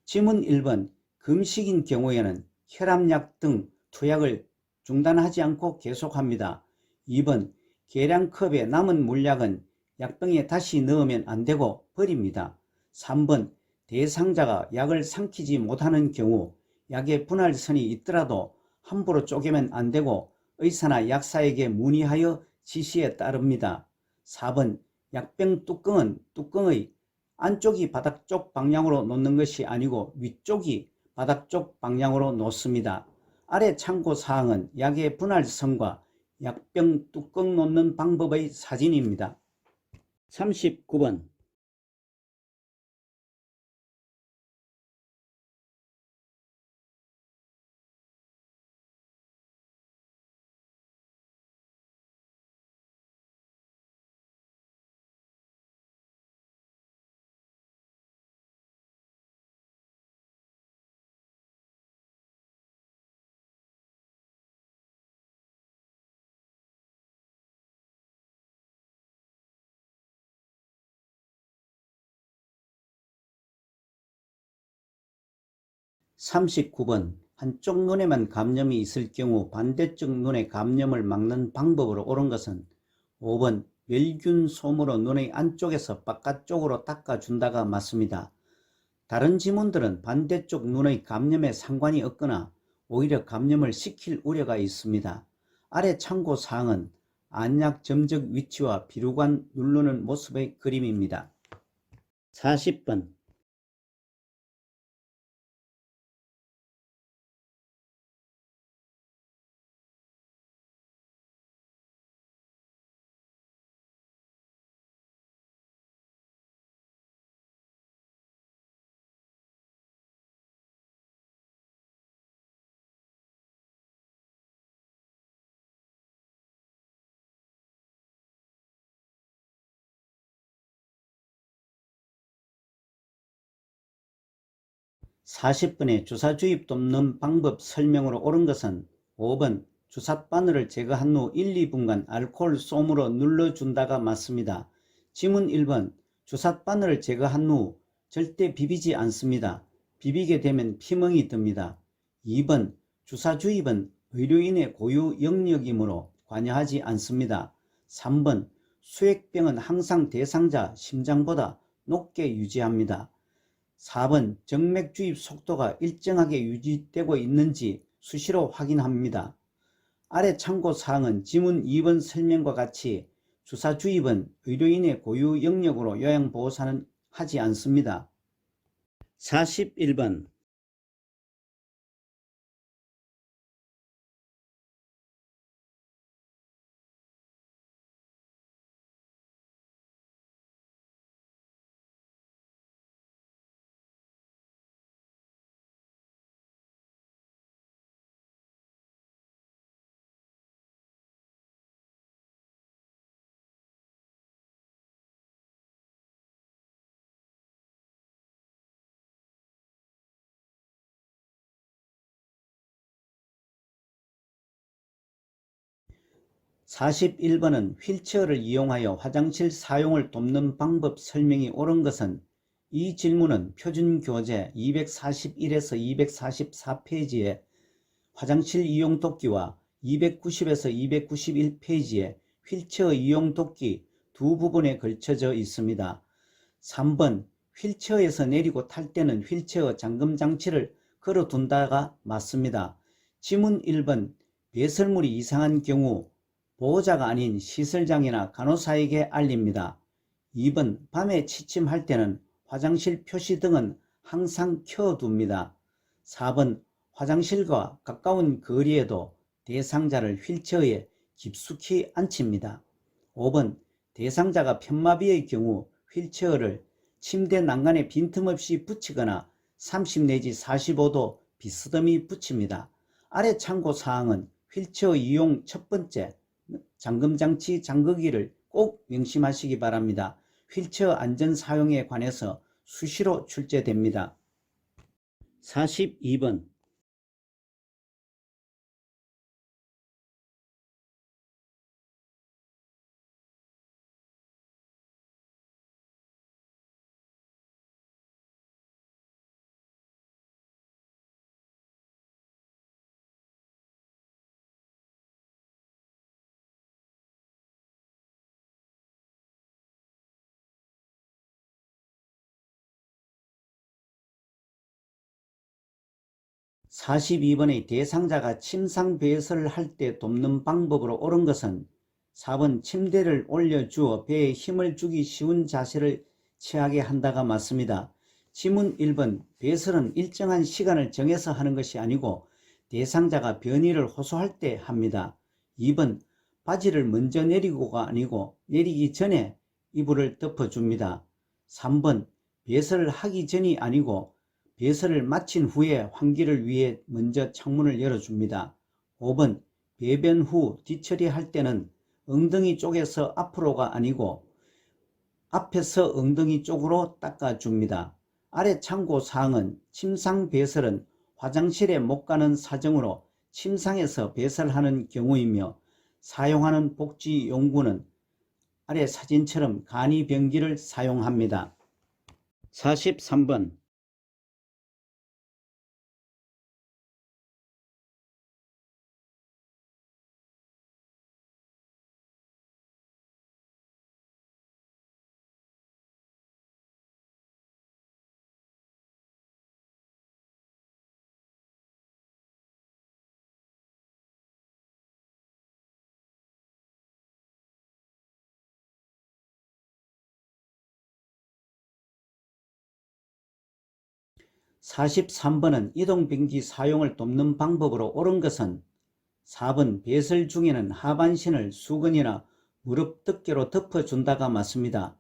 지문 1번 금식인 경우에는 혈압약 등 투약을 중단하지 않고 계속합니다. 2번 계량컵에 남은 물약은 약병에 다시 넣으면 안되고 버립니다. 3번 대상자가 약을 삼키지 못하는 경우 약의 분할선이 있더라도 함부로 쪼개면 안되고 의사나 약사에게 문의하여 지시에 따릅니다. 4번 약병 뚜껑은 뚜껑의 안쪽이 바닥 쪽 방향으로 놓는 것이 아니고 위쪽이 바닥 쪽 방향으로 놓습니다. 아래 참고사항은 약의 분할선과 약병 뚜껑 놓는 방법의 사진입니다. 39번 39번 한쪽 눈에만 감염이 있을 경우 반대쪽 눈의 감염을 막는 방법으로 옳은 것은 5번 멸균 솜으로 눈의 안쪽에서 바깥쪽으로 닦아준다가 맞습니다. 다른 지문들은 반대쪽 눈의 감염에 상관이 없거나 오히려 감염을 시킬 우려가 있습니다. 아래 참고사항은 안약 점적 위치와 비루관 누르는 모습의 그림입니다. 40번 40번의 주사 주입 돕는 방법 설명으로 옳은 것은 5번 주사 바늘을 제거한 후 1, 2분간 알코올 솜으로 눌러준다가 맞습니다. 지문 1번 주사 바늘을 제거한 후 절대 비비지 않습니다. 비비게 되면 피멍이 듭니다. 2번 주사 주입은 의료인의 고유 영역이므로 관여하지 않습니다. 3번 수액병은 항상 대상자 심장보다 높게 유지합니다. 4번 정맥 주입 속도가 일정하게 유지되고 있는지 수시로 확인합니다. 아래 참고사항은 지문 2번 설명과 같이 주사 주입은 의료인의 고유 영역으로 요양보호사는 하지 않습니다. 41번 41번은 휠체어를 이용하여 화장실 사용을 돕는 방법 설명이 옳은 것은 이 질문은 표준교재 241에서 244페이지에 화장실 이용 돕기와 290에서 291페이지에 휠체어 이용 돕기 두 부분에 걸쳐져 있습니다. 3번 휠체어에서 내리고 탈 때는 휠체어 잠금 장치를 걸어둔다가 맞습니다. 지문 1번 배설물이 이상한 경우 보호자가 아닌 시설장이나 간호사에게 알립니다. 2번 밤에 취침할 때는 화장실 표시등은 항상 켜둡니다. 4번 화장실과 가까운 거리에도 대상자를 휠체어에 깊숙이 앉힙니다. 5번 대상자가 편마비의 경우 휠체어를 침대 난간에 빈틈없이 붙이거나 30 내지 45도 비스듬히 붙입니다. 아래 참고사항은 휠체어 이용 첫 번째 잠금장치 잠그기를 꼭 명심하시기 바랍니다. 휠체어 안전 사용에 관해서 수시로 출제됩니다. 42번 42번의 대상자가 침상 배설을 할 때 돕는 방법으로 옳은 것은 4번 침대를 올려주어 배에 힘을 주기 쉬운 자세를 취하게 한다가 맞습니다. 지문 1번 배설은 일정한 시간을 정해서 하는 것이 아니고 대상자가 변이를 호소할 때 합니다. 2번 바지를 먼저 내리고가 아니고 내리기 전에 이불을 덮어줍니다. 3번 배설을 하기 전이 아니고 배설을 마친 후에 환기를 위해 먼저 창문을 열어줍니다. 5번 배변 후 뒤처리할 때는 엉덩이 쪽에서 앞으로가 아니고 앞에서 엉덩이 쪽으로 닦아줍니다. 아래 참고사항은 침상 배설은 화장실에 못 가는 사정으로 침상에서 배설하는 경우이며 사용하는 복지용구는 아래 사진처럼 간이변기를 사용합니다. 43번 43번은 이동변기 사용을 돕는 방법으로 옳은 것은 4번 배설 중에는 하반신을 수건이나 무릎 덮개로 덮어준다가 맞습니다.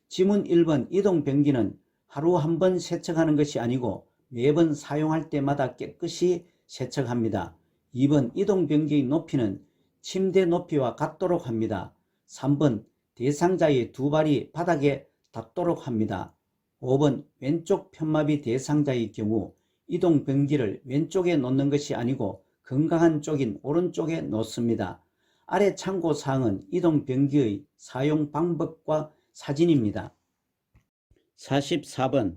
지문 1번 이동변기는 하루 한 번 세척하는 것이 아니고 매번 사용할 때마다 깨끗이 세척합니다. 2번 이동변기의 높이는 침대 높이와 같도록 합니다. 3번 대상자의 두 발이 바닥에 닿도록 합니다. 5번 왼쪽 편마비 대상자의 경우 이동변기를 왼쪽에 놓는 것이 아니고 건강한 쪽인 오른쪽에 놓습니다. 아래 참고사항은 이동변기의 사용 방법과 사진입니다. 44번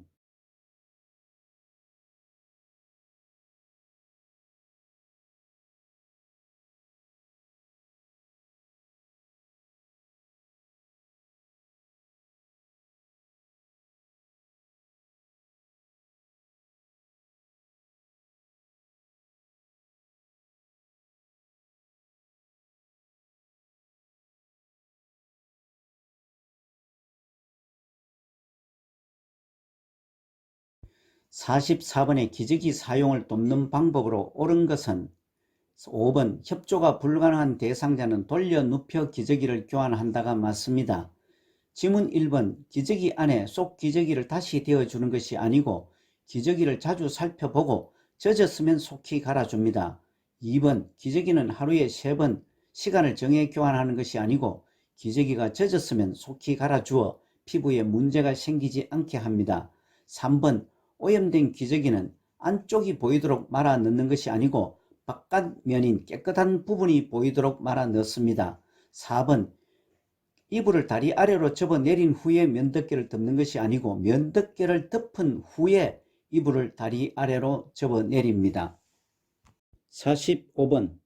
44번의 기저귀 사용을 돕는 방법으로 옳은 것은 5번 협조가 불가능한 대상자는 돌려 눕혀 기저귀를 교환한다가 맞습니다. 지문 1번 기저귀 안에 속 기저귀를 다시 대어주는 것이 아니고 기저귀를 자주 살펴보고 젖었으면 속히 갈아줍니다. 2번 기저귀는 하루에 3번 시간을 정해 교환하는 것이 아니고 기저귀가 젖었으면 속히 갈아주어 피부에 문제가 생기지 않게 합니다. 3번 오염된 기저귀는 안쪽이 보이도록 말아 넣는 것이 아니고 바깥면인 깨끗한 부분이 보이도록 말아 넣습니다. 4번 이불을 다리 아래로 접어 내린 후에 면덮개를 덮는 것이 아니고 면덮개를 덮은 후에 이불을 다리 아래로 접어 내립니다. 45번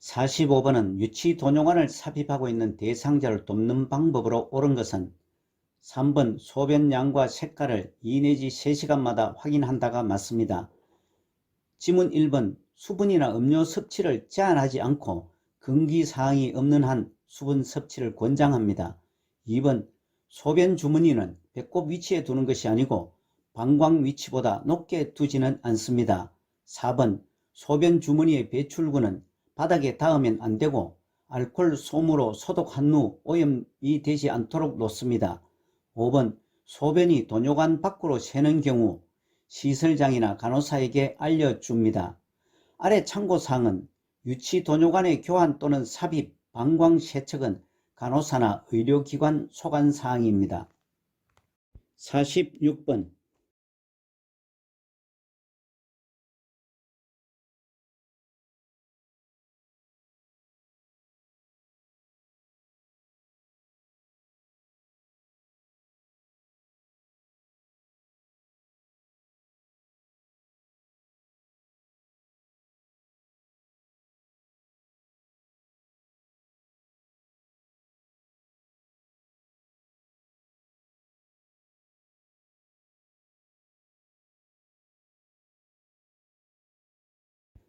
45번은 유치도뇨관을 삽입하고 있는 대상자를 돕는 방법으로 옳은 것은 3번 소변량과 색깔을 2 내지 3시간마다 확인한다가 맞습니다. 지문 1번 수분이나 음료 섭취를 제한하지 않고 금기사항이 없는 한 수분 섭취를 권장합니다. 2번 소변 주머니는 배꼽 위치에 두는 것이 아니고 방광 위치보다 높게 두지는 않습니다. 4번 소변 주머니의 배출구는 바닥에 닿으면 안되고 알코올 솜으로 소독한 후 오염이 되지 않도록 놓습니다. 5번 소변이 도뇨관 밖으로 새는 경우 시설장이나 간호사에게 알려줍니다. 아래 참고사항은 유치도뇨관의 교환 또는 삽입, 방광 세척은 간호사나 의료기관 소관사항입니다. 46번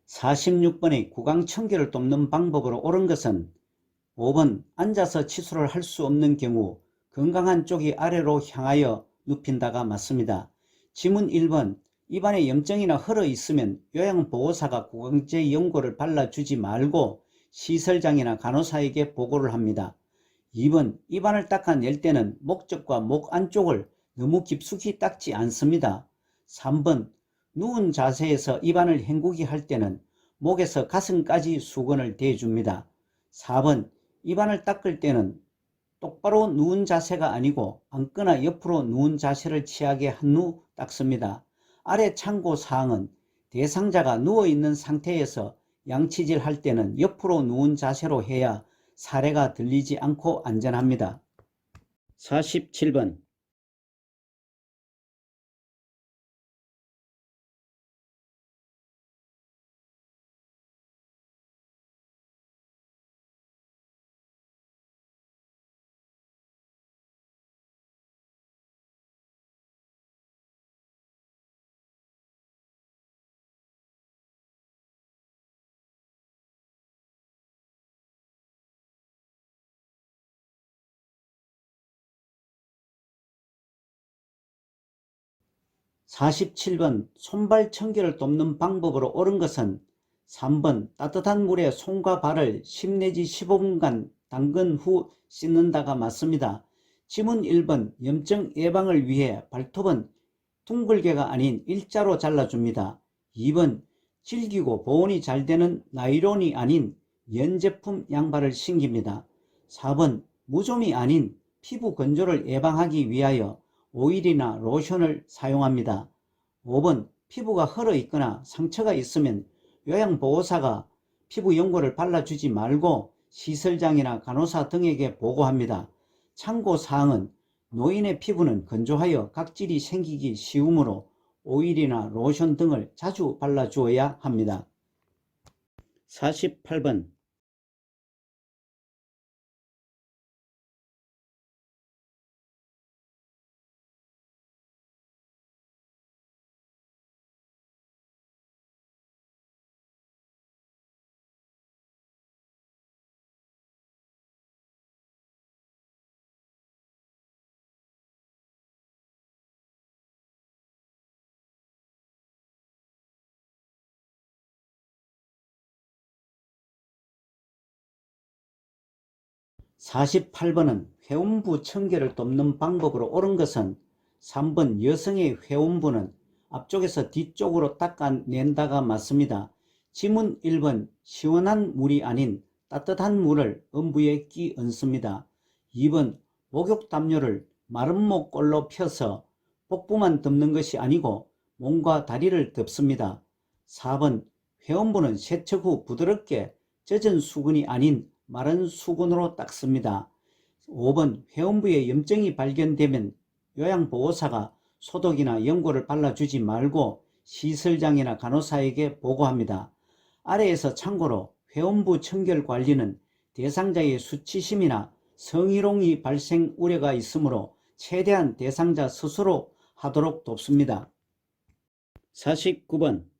(46번의) 구강 청결을 돕는 방법으로 옳은 것은 5번 앉아서 치수를 할 수 없는 경우 건강한 쪽이 아래로 향하여 눕힌다가 맞습니다. 지문 1번 입안에 염증이나 헐어 있으면 요양보호사가 구강제 연고를 발라주지 말고 시설장이나 간호사에게 보고를 합니다. 2번 입안을 닦아낼 때는 목젖과 목 안쪽을 너무 깊숙이 닦지 않습니다. 3번 누운 자세에서 입안을 헹구기 할 때는 목에서 가슴까지 수건을 대줍니다. 4번 입안을 닦을 때는 똑바로 누운 자세가 아니고 앉거나 옆으로 누운 자세를 취하게 한 후 닦습니다. 아래 참고사항은 대상자가 누워있는 상태에서 양치질 할 때는 옆으로 누운 자세로 해야 사례가 들리지 않고 안전합니다. 47번 47번 손발 청결을 돕는 방법으로 옳은 것은 3번 따뜻한 물에 손과 발을 10 내지 15분간 담근 후 씻는다가 맞습니다. 지문 1번 염증 예방을 위해 발톱은 둥글게가 아닌 일자로 잘라줍니다. 2번 질기고 보온이 잘 되는 나일론이 아닌 연 제품 양발을 신깁니다. 4번 무좀이 아닌 피부 건조를 예방하기 위하여 오일이나 로션을 사용합니다. 5번 피부가 헐어 있거나 상처가 있으면 요양보호사가 피부 연고를 발라주지 말고 시설장이나 간호사 등에게 보고합니다. 참고사항은 노인의 피부는 건조하여 각질이 생기기 쉬우므로 오일이나 로션 등을 자주 발라주어야 합니다. 48번 48번은 회음부 청결을 돕는 방법으로 옳은 것은 3번 여성의 회음부는 앞쪽에서 뒤쪽으로 닦아낸다가 맞습니다. 지문 1번 시원한 물이 아닌 따뜻한 물을 음부에 끼 얹습니다. 2번 목욕담요를 마른 목골로 펴서 복부만 덮는 것이 아니고 몸과 다리를 덮습니다. 4번 회음부는 세척 후 부드럽게 젖은 수건이 아닌 마른 수건으로 닦습니다. 5번 회음부에 염증이 발견되면 요양보호사가 소독이나 연고를 발라주지 말고 시설장이나 간호사에게 보고합니다. 아래에서 참고로 회음부 청결 관리는 대상자의 수치심이나 성희롱이 발생 우려가 있으므로 최대한 대상자 스스로 하도록 돕습니다. 49번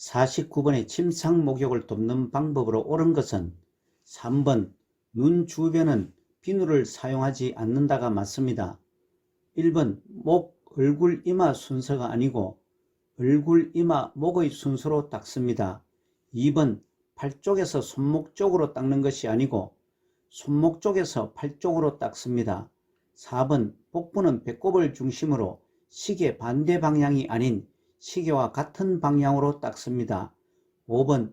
49번의 침상 목욕을 돕는 방법으로 옳은 것은 3번 눈 주변은 비누를 사용하지 않는다가 맞습니다. 1번 목, 얼굴, 이마 순서가 아니고 얼굴, 이마, 목의 순서로 닦습니다. 2번 팔 쪽에서 손목 쪽으로 닦는 것이 아니고 손목 쪽에서 팔 쪽으로 닦습니다. 4번 복부는 배꼽을 중심으로 시계 반대 방향이 아닌 시계와 같은 방향으로 닦습니다. 5번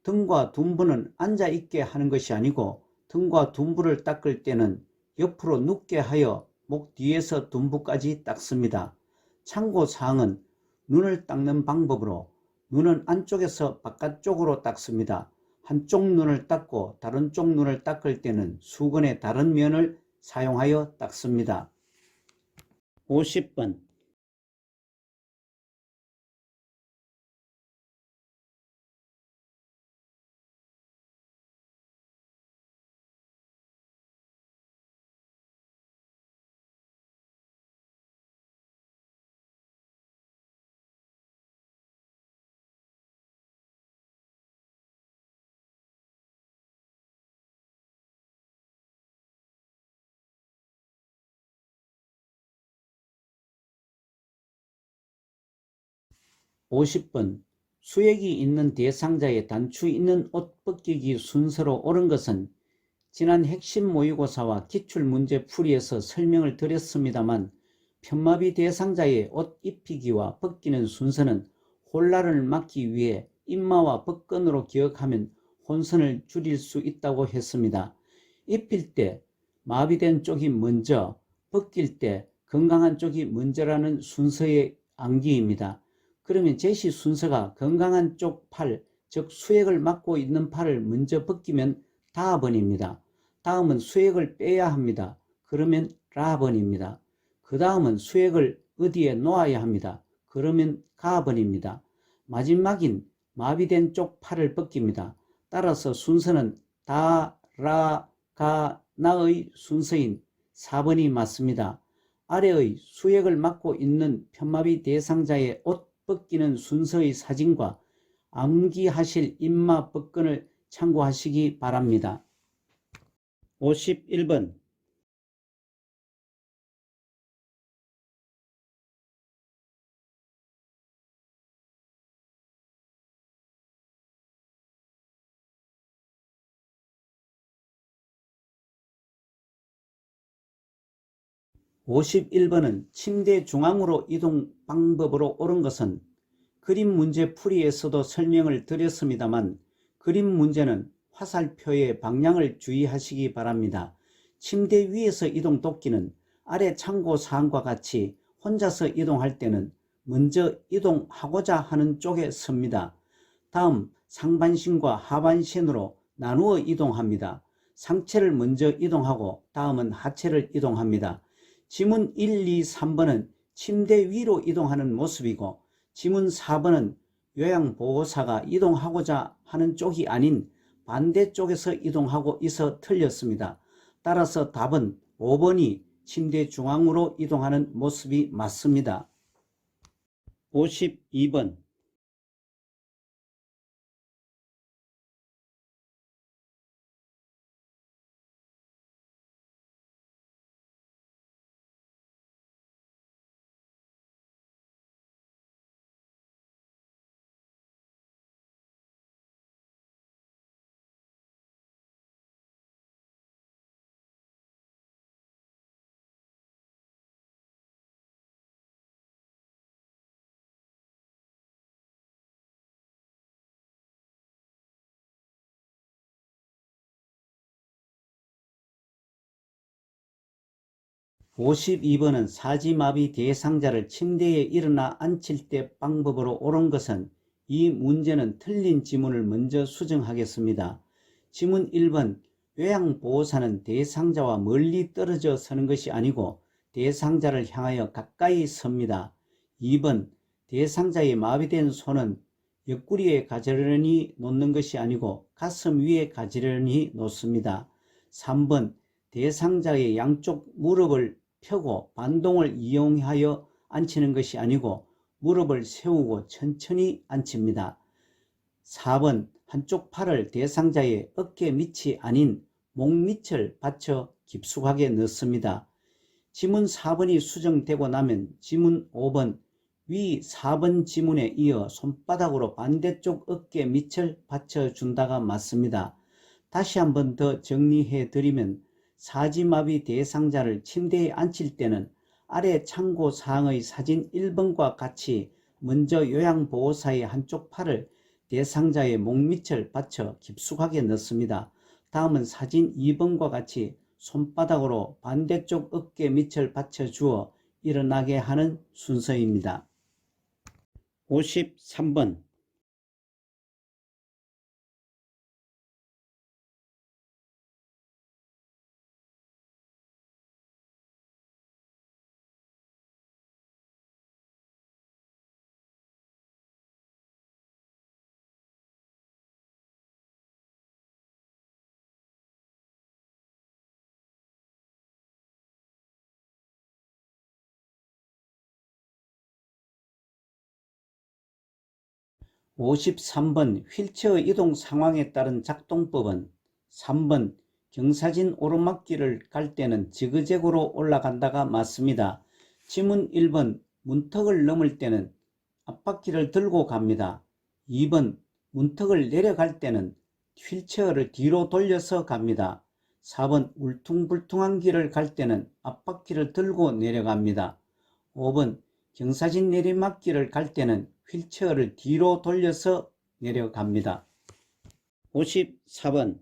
등과 둔부는 앉아있게 하는 것이 아니고 등과 둔부를 닦을 때는 옆으로 눕게 하여 목 뒤에서 둔부까지 닦습니다. 참고사항은 눈을 닦는 방법으로 눈은 안쪽에서 바깥쪽으로 닦습니다. 한쪽 눈을 닦고 다른 쪽 눈을 닦을 때는 수건의 다른 면을 사용하여 닦습니다. 50번 50번 수액이 있는 대상자의 단추 있는 옷 벗기기 순서로 옳은 것은 지난 핵심 모의고사와 기출문제 풀이에서 설명을 드렸습니다만 편마비 대상자의 옷 입히기와 벗기는 순서는 혼란을 막기 위해 임마와 벗건으로 기억하면 혼선을 줄일 수 있다고 했습니다. 입힐 때 마비된 쪽이 먼저, 벗길 때 건강한 쪽이 먼저라는 순서의 암기입니다. 그러면 제시 순서가 건강한 쪽 팔, 즉 수액을 막고 있는 팔을 먼저 벗기면 다번입니다. 다음은 수액을 빼야 합니다. 그러면 라번입니다. 그 다음은 수액을 어디에 놓아야 합니다. 그러면 가버립니다. 마지막인 마비된 쪽 팔을 벗깁니다. 따라서 순서는 다, 라, 가, 나의 순서인 4번이 맞습니다. 아래의 수액을 맡고 있는 편마비 대상자의 옷 벗기는 순서의 사진과 암기하실 인마 법근을 참고하시기 바랍니다. 51번 51번은 침대 중앙으로 이동 방법으로 옳은 것은 그림 문제 풀이에서도 설명을 드렸습니다만 그림 문제는 화살표의 방향을 주의하시기 바랍니다. 침대 위에서 이동 돕기는 아래 참고사항과 같이 혼자서 이동할 때는 먼저 이동하고자 하는 쪽에 섭니다. 다음 상반신과 하반신으로 나누어 이동합니다. 상체를 먼저 이동하고 다음은 하체를 이동합니다. 지문 1, 2, 3번은 침대 위로 이동하는 모습이고 지문 4번은 요양보호사가 이동하고자 하는 쪽이 아닌 반대쪽에서 이동하고 있어 틀렸습니다. 따라서 답은 5번이 침대 중앙으로 이동하는 모습이 맞습니다. 52번 52번은 사지마비 대상자를 침대에 일어나 앉힐 때 방법으로 옳은 것은 이 문제는 틀린 지문을 먼저 수정하겠습니다. 지문 1번 요양보호사는 대상자와 멀리 떨어져 서는 것이 아니고 대상자를 향하여 가까이 섭니다. 2번 대상자의 마비된 손은 옆구리에 가지런히 놓는 것이 아니고 가슴 위에 가지런히 놓습니다. 3번 대상자의 양쪽 무릎을 펴고 반동을 이용하여 앉히는 것이 아니고 무릎을 세우고 천천히 앉힙니다. 4번 한쪽 팔을 대상자의 어깨 밑이 아닌 목 밑을 받쳐 깊숙하게 넣습니다. 지문 4번이 수정되고 나면 지문 5번 위 4번 지문에 이어 손바닥으로 반대쪽 어깨 밑을 받쳐준다가 맞습니다. 다시 한 번 더 정리해 드리면 사지마비 대상자를 침대에 앉힐 때는 아래 참고사항의 사진 1번과 같이 먼저 요양보호사의 한쪽 팔을 대상자의 목밑을 받쳐 깊숙하게 넣습니다. 다음은 사진 2번과 같이 손바닥으로 반대쪽 어깨 밑을 받쳐주어 일어나게 하는 순서입니다. 53번 휠체어 이동 상황에 따른 작동법은 3번 경사진 오르막길을 갈 때는 지그재그로 올라간다가 맞습니다. 지문 1번 문턱을 넘을 때는 앞바퀴를 들고 갑니다. 2번 문턱을 내려갈 때는 휠체어를 뒤로 돌려서 갑니다. 4번 울퉁불퉁한 길을 갈 때는 앞바퀴를 들고 내려갑니다. 5번 경사진 내리막길을 갈 때는 휠체어를 뒤로 돌려서 내려갑니다. 54번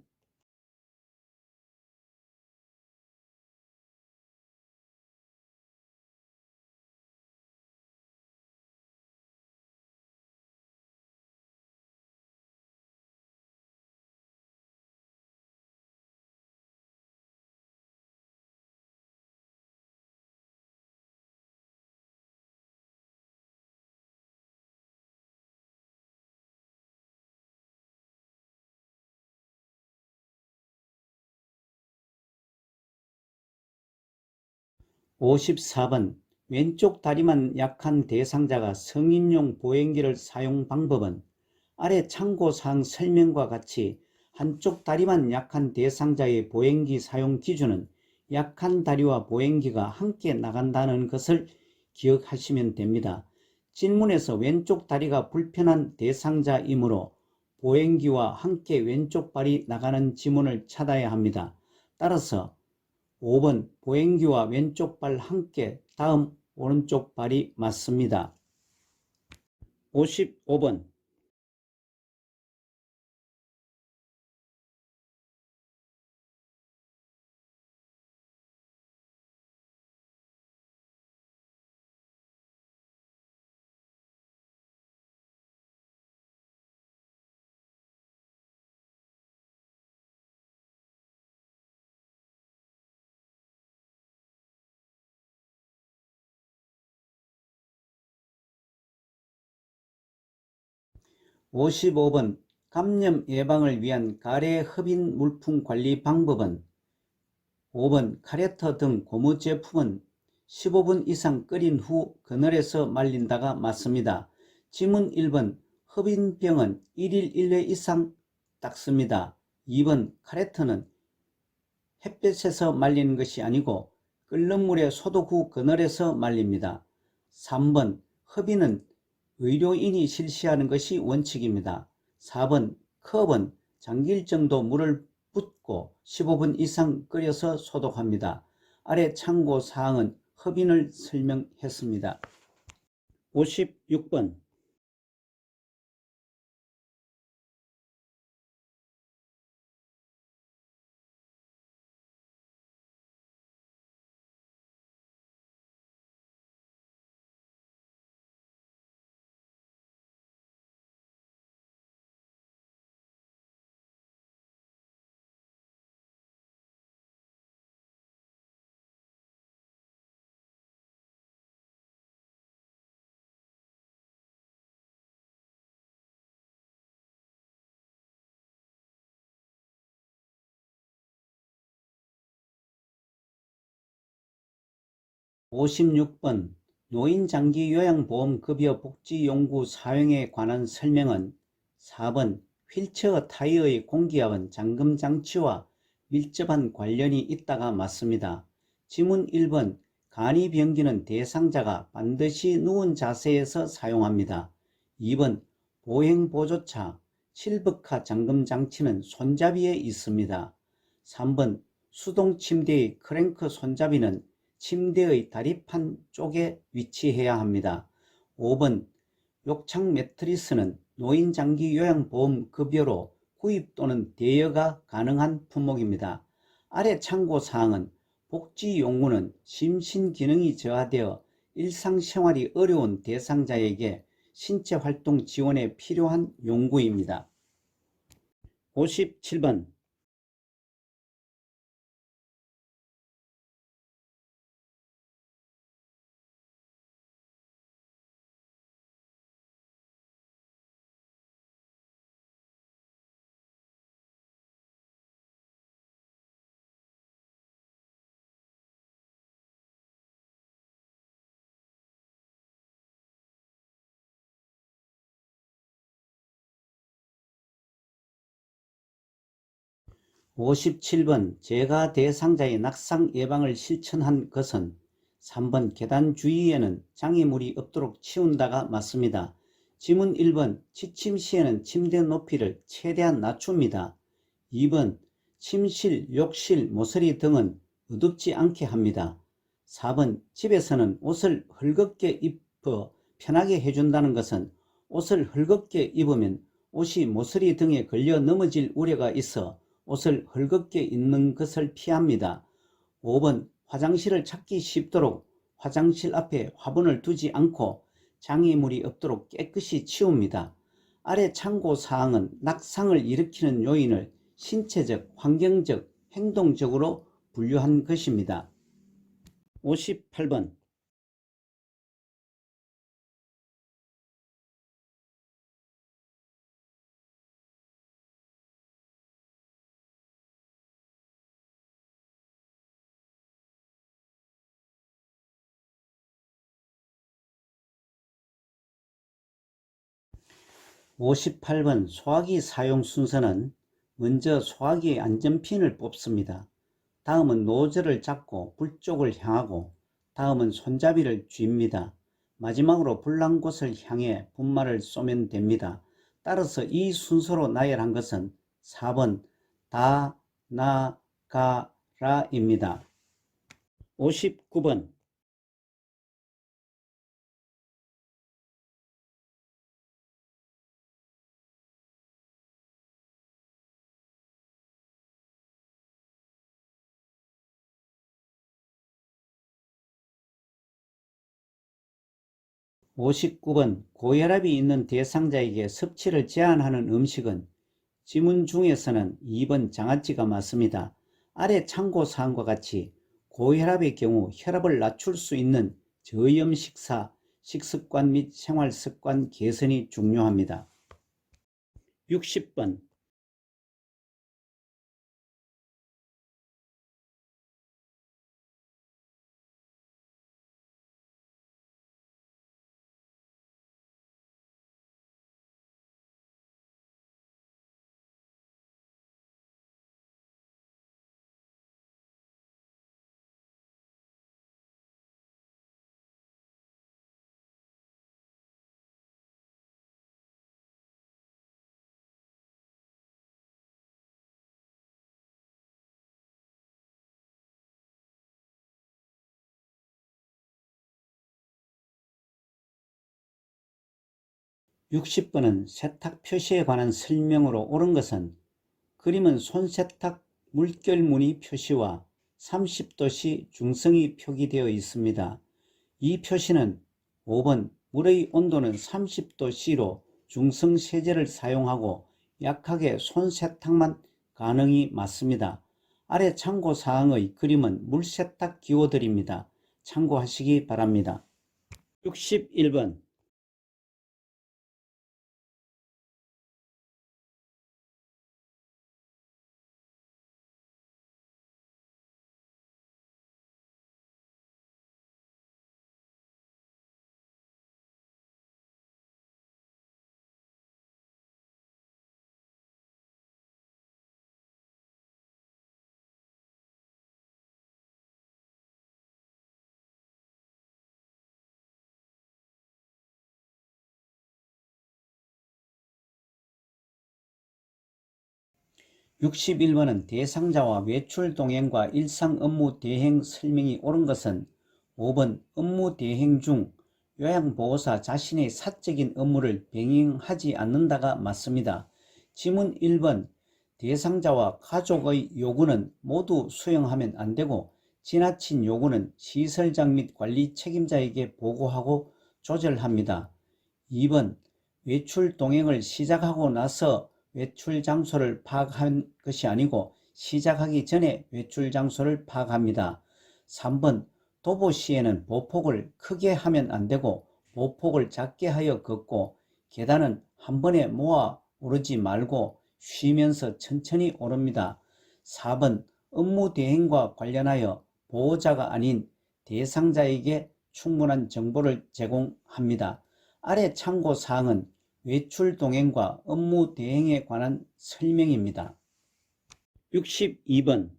54번 왼쪽 다리만 약한 대상자가 성인용 보행기를 사용 방법은 아래 참고사항 설명과 같이 한쪽 다리만 약한 대상자의 보행기 사용 기준은 약한 다리와 보행기가 함께 나간다는 것을 기억하시면 됩니다. 질문에서 왼쪽 다리가 불편한 대상자이므로 보행기와 함께 왼쪽 발이 나가는 지문을 찾아야 합니다. 따라서 5번 보행기와 왼쪽 발 함께 다음 오른쪽 발이 맞습니다. 55번 55번 감염 예방을 위한 가래 흡인 물품 관리 방법은 5번 카레터 등 고무 제품은 15분 이상 끓인 후 그늘에서 말린다가 맞습니다. 지문 1번 흡인병은 1일 1회 이상 닦습니다. 2번 카레터는 햇볕에서 말리는 것이 아니고 끓는 물에 소독 후 그늘에서 말립니다. 3번 흡인은 의료인이 실시하는 것이 원칙입니다. 4번 컵은 잠길 정도 물을 붓고 15분 이상 끓여서 소독합니다. 아래 참고사항은 흡인을 설명했습니다. 56번 56번 노인장기요양보험급여 복지용구 사용에 관한 설명은 4번 휠체어 타이어의 공기압은 잠금장치와 밀접한 관련이 있다가 맞습니다. 지문 1번 간이변기는 대상자가 반드시 누운 자세에서 사용합니다. 2번 보행보조차 실버카 잠금장치는 손잡이에 있습니다. 3번 수동침대의 크랭크 손잡이는 침대의 다리판 쪽에 위치해야 합니다. 5번 욕창 매트리스는 노인장기 요양보험 급여로 구입 또는 대여가 가능한 품목입니다. 아래 참고사항은 복지용구는 심신기능이 저하되어 일상생활이 어려운 대상자에게 신체활동 지원에 필요한 용구입니다. 57번 제가 대상자의 낙상 예방을 실천한 것은 3번 계단 주위에는 장애물이 없도록 치운다가 맞습니다. 지문 1번 취침 시에는 침대 높이를 최대한 낮춥니다. 2번 침실, 욕실, 모서리 등은 어둡지 않게 합니다. 4번 집에서는 옷을 헐겁게 입어 편하게 해준다는 것은 옷을 헐겁게 입으면 옷이 모서리 등에 걸려 넘어질 우려가 있어 옷을 헐겁게 입는 것을 피합니다. 5번 화장실을 찾기 쉽도록 화장실 앞에 화분을 두지 않고 장애물이 없도록 깨끗이 치웁니다. 아래 참고사항은 낙상을 일으키는 요인을 신체적, 환경적, 행동적으로 분류한 것입니다. 58번 58번 소화기 사용 순서는 먼저 소화기의 안전핀을 뽑습니다. 다음은 노즐을 잡고 불 쪽을 향하고 다음은 손잡이를 쥡니다. 마지막으로 불난 곳을 향해 분말을 쏘면 됩니다. 따라서 이 순서로 나열한 것은 4번 다, 나, 가, 라입니다. 59번 59번 고혈압이 있는 대상자에게 섭취를 제한하는 음식은 지문 중에서는 2번 장아찌가 맞습니다. 아래 참고사항과 같이 고혈압의 경우 혈압을 낮출 수 있는 저염 식사, 식습관 및 생활습관 개선이 중요합니다. 60번 60번은 세탁 표시에 관한 설명으로 옳은 것은 그림은 손세탁 물결무늬 표시와 30도씨 중성이 표기되어 있습니다. 이 표시는 5번 물의 온도는 30도씨로 중성 세제를 사용하고 약하게 손세탁만 가능이 맞습니다. 아래 참고사항의 그림은 물세탁 기호들입니다. 참고하시기 바랍니다. 61번 61번은 대상자와 외출 동행과 일상 업무 대행 설명이 옳은 것은 5번 업무 대행 중 요양보호사 자신의 사적인 업무를 병행하지 않는다가 맞습니다. 지문 1번 대상자와 가족의 요구는 모두 수용하면 안되고 지나친 요구는 시설장 및 관리 책임자에게 보고하고 조절합니다. 2번 외출 동행을 시작하고 나서 외출 장소를 파악한 것이 아니고 시작하기 전에 외출 장소를 파악합니다. 3번 도보 시에는 보폭을 크게 하면 안되고 보폭을 작게 하여 걷고 계단은 한 번에 모아 오르지 말고 쉬면서 천천히 오릅니다. 4번 업무 대행과 관련하여 보호자가 아닌 대상자에게 충분한 정보를 제공합니다. 아래 참고사항은 외출 동행과 업무 대행에 관한 설명입니다. 62번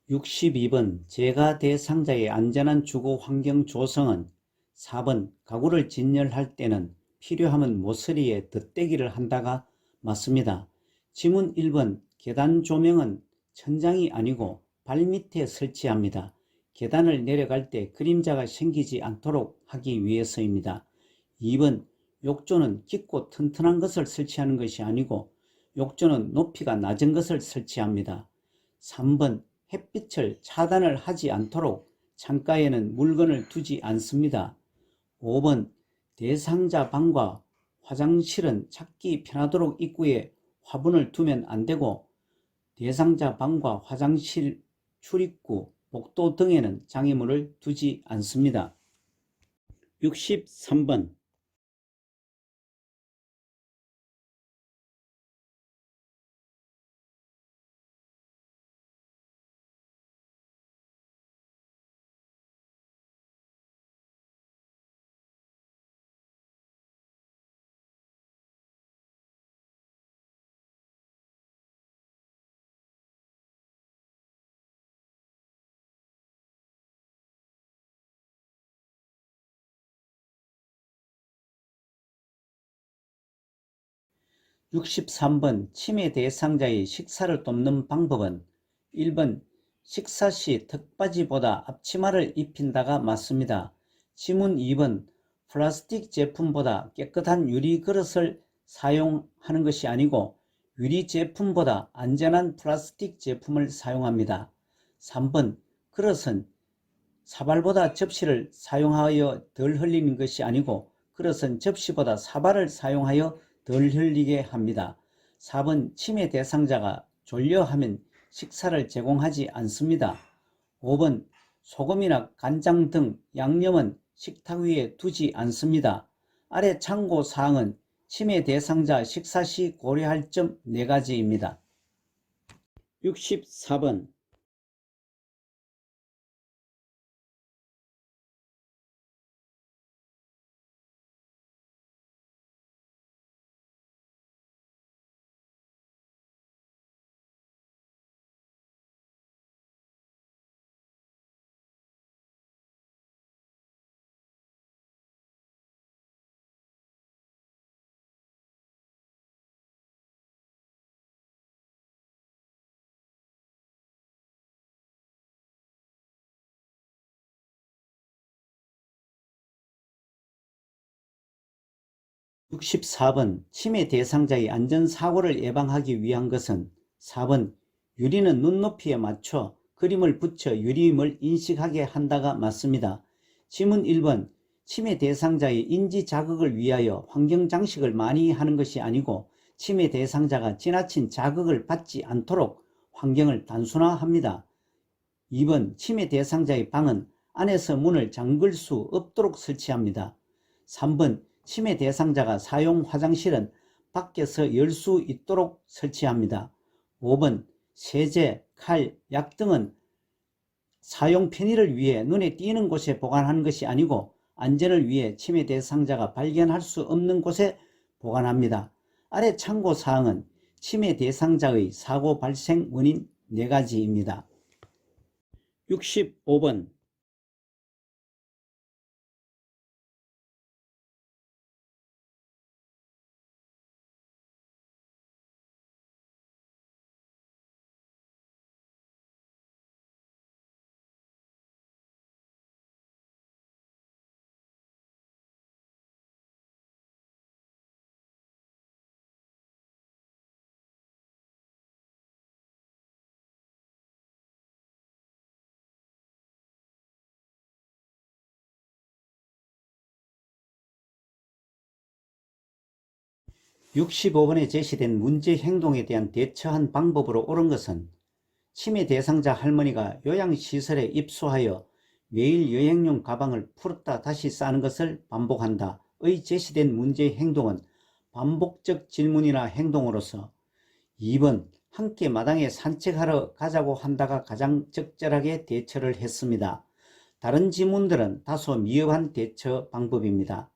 62번 재가 대상자의 안전한 주거 환경 조성은 4번 가구를 진열할 때는 필요하면 모서리에 덧대기를 한다가 맞습니다. 지문 1번 계단 조명은 천장이 아니고 발밑에 설치합니다. 계단을 내려갈 때 그림자가 생기지 않도록 하기 위해서입니다. 2번 욕조는 깊고 튼튼한 것을 설치하는 것이 아니고 욕조는 높이가 낮은 것을 설치합니다. 3번 햇빛을 차단을 하지 않도록 창가에는 물건을 두지 않습니다. 5번 대상자 방과 화장실은 찾기 편하도록 입구에 화분을 두면 안 되고 대상자 방과 화장실 출입구, 복도 등에는 장애물을 두지 않습니다. 63번 63번 치매 대상자의 식사를 돕는 방법은 1번 식사 시 턱받이보다 앞치마를 입힌다가 맞습니다. 지문 2번 플라스틱 제품보다 깨끗한 유리 그릇을 사용하는 것이 아니고 유리 제품보다 안전한 플라스틱 제품을 사용합니다. 3번 그릇은 사발보다 접시를 사용하여 덜 흘리는 것이 아니고 그릇은 접시보다 사발을 사용하여 덜 흘리게 합니다. 4번 치매 대상자가 졸려하면 식사를 제공하지 않습니다. 5번 소금이나 간장 등 양념은 식탁 위에 두지 않습니다. 아래 참고사항은 치매 대상자 식사 시 고려할 점 4가지입니다. 64번 64번 치매 대상자의 안전사고를 예방하기 위한 것은 4번 유리는 눈높이에 맞춰 그림을 붙여 유리임을 인식하게 한다가 맞습니다. 지문 1번 치매 대상자의 인지 자극을 위하여 환경장식을 많이 하는 것이 아니고 치매 대상자가 지나친 자극을 받지 않도록 환경을 단순화합니다. 2번 치매 대상자의 방은 안에서 문을 잠글 수 없도록 설치합니다. 3번 치매 대상자가 사용 화장실은 밖에서 열 수 있도록 설치합니다. 5번 세제, 칼, 약 등은 사용 편의를 위해 눈에 띄는 곳에 보관하는 것이 아니고 안전을 위해 치매 대상자가 발견할 수 없는 곳에 보관합니다. 아래 참고사항은 치매 대상자의 사고 발생 원인 4가지입니다. 65번 (65번에) 제시된 문제 행동에 대한 대처한 방법으로 옳은 것은 치매 대상자 할머니가 요양시설에 입소하여 매일 여행용 가방을 풀었다 다시 싸는 것을 반복한다 의 제시된 문제 행동은 반복적 질문이나 행동으로서 2번 함께 마당에 산책하러 가자고 한다가 가장 적절하게 대처를 했습니다. 다른 지문들은 다소 미흡한 대처 방법입니다.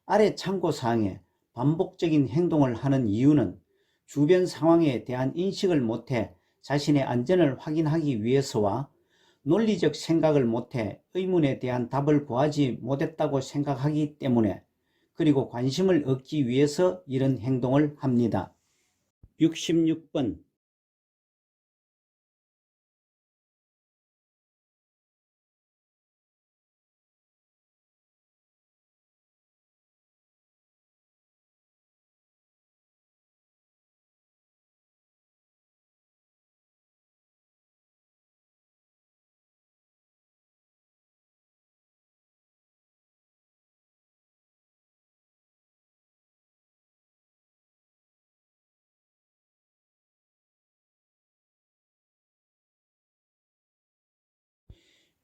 아래 참고사항에 반복적인 행동을 하는 이유는 주변 상황에 대한 인식을 못해 자신의 안전을 확인하기 위해서와 논리적 생각을 못해 의문에 대한 답을 구하지 못했다고 생각하기 때문에 그리고 관심을 얻기 위해서 이런 행동을 합니다. 66번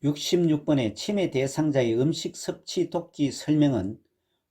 66번의 치매 대상자의 음식 섭취 돕기 설명은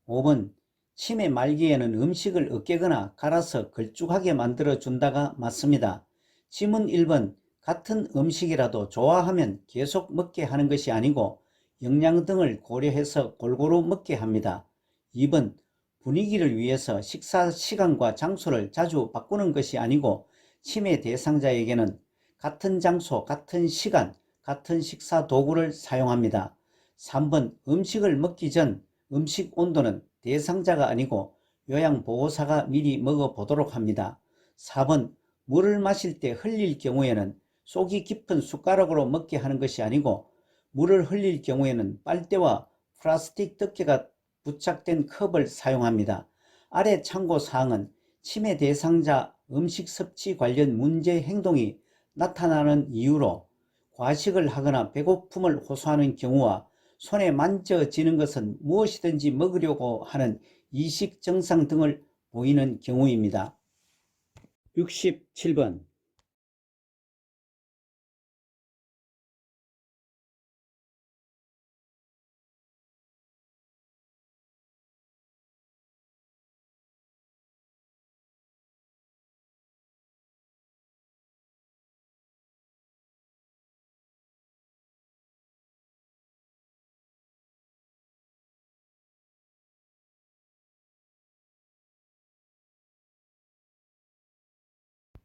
5번 치매 말기에는 음식을 으깨거나 갈아서 걸쭉하게 만들어 준다가 맞습니다. 지문 1번 같은 음식이라도 좋아하면 계속 먹게 하는 것이 아니고 영양 등을 고려해서 골고루 먹게 합니다. 2번 분위기를 위해서 식사 시간과 장소를 자주 바꾸는 것이 아니고 치매 대상자에게는 같은 장소, 같은 시간, 같은 식사 도구를 사용합니다. 3번 음식을 먹기 전 음식 온도는 대상자가 아니고 요양보호사가 미리 먹어보도록 합니다. 4번 물을 마실 때 흘릴 경우에는 속이 깊은 숟가락으로 먹게 하는 것이 아니고 물을 흘릴 경우에는 빨대와 플라스틱 덮개가 부착된 컵을 사용합니다. 아래 참고사항은 치매 대상자 음식 섭취 관련 문제 행동이 나타나는 이유로 과식을 하거나 배고픔을 호소하는 경우와 손에 만져지는 것은 무엇이든지 먹으려고 하는 이식 증상 등을 보이는 경우입니다. 67번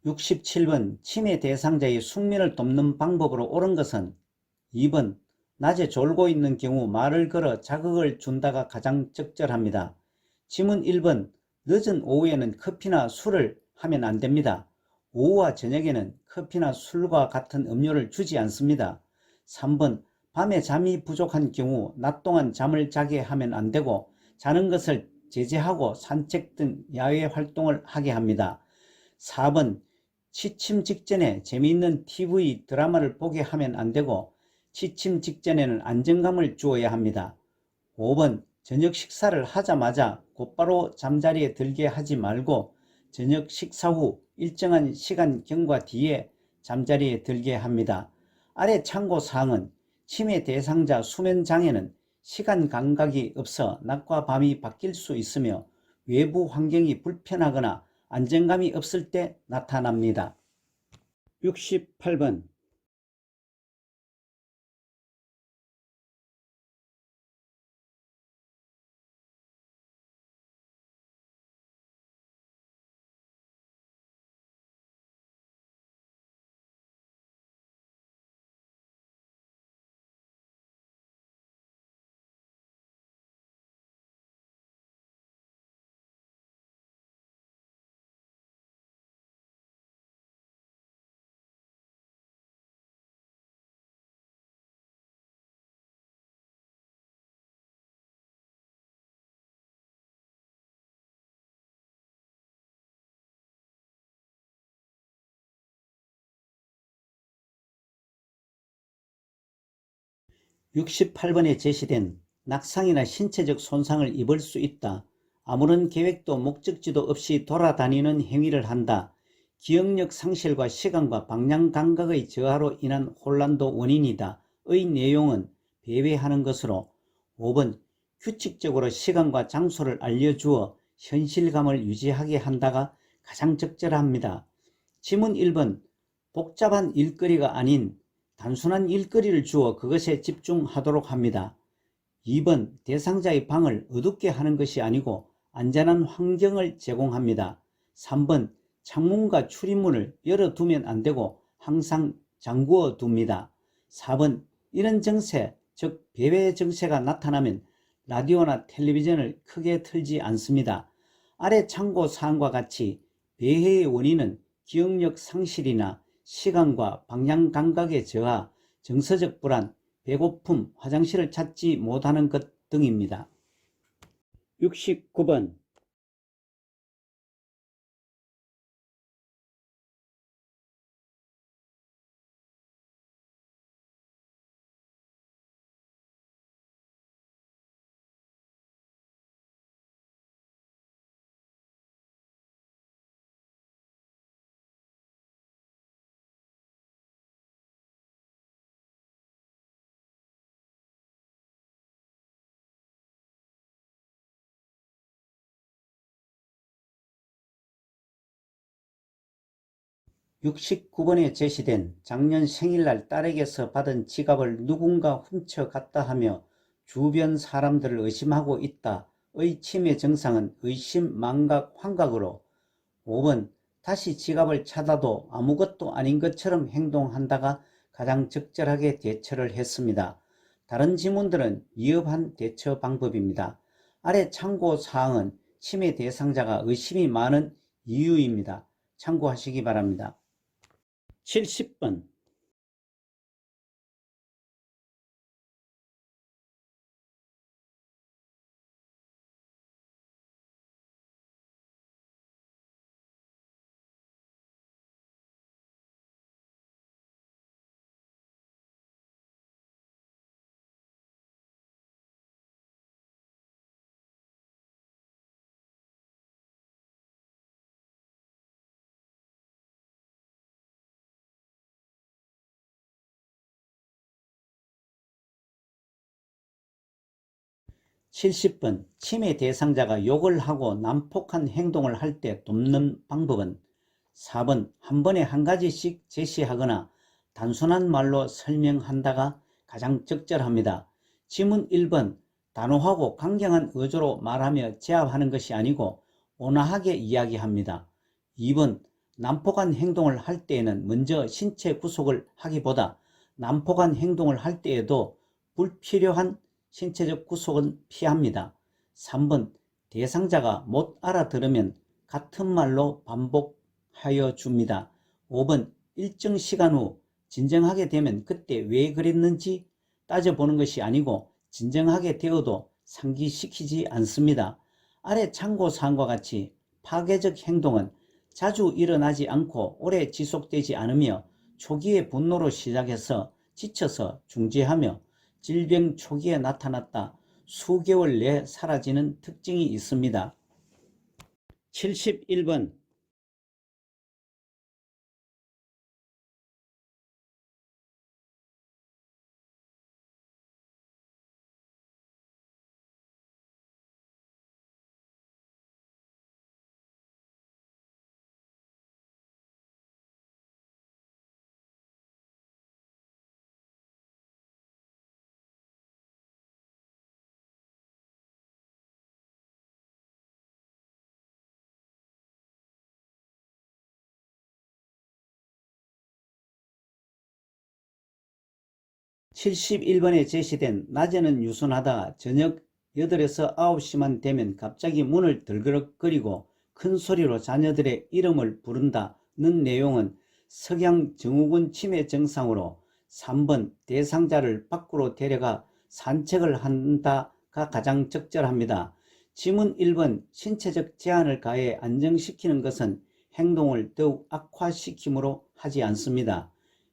67번 치매 대상자의 숙면을 돕는 방법으로 옳은 것은 2번 낮에 졸고 있는 경우 말을 걸어 자극을 준다가 가장 적절합니다. 지문 1번 늦은 오후에는 커피나 술을 하면 안 됩니다. 오후와 저녁에는 커피나 술과 같은 음료를 주지 않습니다. 3번 밤에 잠이 부족한 경우 낮 동안 잠을 자게 하면 안 되고 자는 것을 제재하고 산책 등 야외 활동을 하게 합니다. 4번 취침 직전에 재미있는 TV 드라마를 보게 하면 안 되고 취침 직전에는 안정감을 주어야 합니다. 5번 저녁 식사를 하자마자 곧바로 잠자리에 들게 하지 말고 저녁 식사 후 일정한 시간 경과 뒤에 잠자리에 들게 합니다. 아래 참고사항은 치매 대상자 수면 장애는 시간 감각이 없어 낮과 밤이 바뀔 수 있으며 외부 환경이 불편하거나 안정감이 없을 때 나타납니다. 68번 (68번에) 제시된 낙상이나 신체적 손상을 입을 수 있다. 아무런 계획도 목적지도 없이 돌아다니는 행위를 한다. 기억력 상실과 시간과 방향 감각의 저하로 인한 혼란도 원인이다. 의 내용은 배회하는 것으로 5번 규칙적으로 시간과 장소를 알려주어 현실감을 유지하게 한다가 가장 적절합니다. 지문 1번 복잡한 일거리가 아닌 단순한 일거리를 주어 그것에 집중하도록 합니다. 2번 대상자의 방을 어둡게 하는 것이 아니고 안전한 환경을 제공합니다. 3번 창문과 출입문을 열어두면 안되고 항상 잠그어 둡니다. 4번 이런 증세, 즉 배회 증세가 나타나면 라디오나 텔레비전을 크게 틀지 않습니다. 아래 참고사항과 같이 배회의 원인은 기억력 상실이나 시간과 방향 감각의 저하, 정서적 불안, 배고픔, 화장실을 찾지 못하는 것 등입니다. 69번 69번에 제시된 작년 생일날 딸에게서 받은 지갑을 누군가 훔쳐갔다 하며 주변 사람들을 의심하고 있다의 치매 증상은 의심, 망각, 환각으로 5번 다시 지갑을 찾아도 아무것도 아닌 것처럼 행동한다가 가장 적절하게 대처를 했습니다. 다른 지문들은 위협한 대처 방법입니다. 아래 참고사항은 치매 대상자가 의심이 많은 이유입니다. 참고하시기 바랍니다. 70번 치매 대상자가 욕을 하고 난폭한 행동을 할 때 돕는 방법은 4번 한 번에 한 가지씩 제시하거나 단순한 말로 설명한다가 가장 적절합니다. 지문 1번 단호하고 강경한 어조로 말하며 제압하는 것이 아니고 온화하게 이야기합니다. 2번 난폭한 행동을 할 때에는 먼저 신체 구속을 하기보다 난폭한 행동을 할 때에도 불필요한 신체적 구속은 피합니다. 3번 대상자가 못 알아들으면 같은 말로 반복하여 줍니다. 5번 일정 시간 후 진정하게 되면 그때 왜 그랬는지 따져보는 것이 아니고 진정하게 되어도 상기시키지 않습니다. 아래 참고사항과 같이 파괴적 행동은 자주 일어나지 않고 오래 지속되지 않으며 초기에 분노로 시작해서 지쳐서 중지하며 질병 초기에 나타났다 수개월 내에 사라지는 특징이 있습니다. 71번 71번에 제시된 낮에는 유순하다가 저녁 8에서 9시만 되면 갑자기 문을 들그럭거리고 큰 소리로 자녀들의 이름을 부른다는 내용은 석양 증후군 치매 증상으로 3번 대상자를 밖으로 데려가 산책을 한다가 가장 적절합니다. 지문 1번 신체적 제한을 가해 안정시키는 것은 행동을 더욱 악화시키므로 하지 않습니다.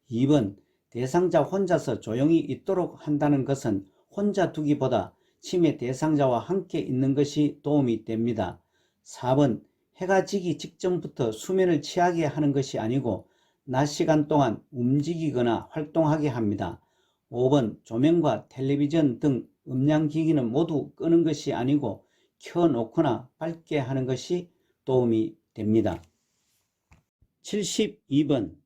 2번 대상자 혼자서 조용히 있도록 한다는 것은 혼자 두기보다 치매 대상자와 함께 있는 것이 도움이 됩니다. 4번 해가 지기 직전부터 수면을 취하게 하는 것이 아니고 낮 시간 동안 움직이거나 활동하게 합니다. 5번 조명과 텔레비전 등 음량기기는 모두 끄는 것이 아니고 켜놓거나 밝게 하는 것이 도움이 됩니다. 72번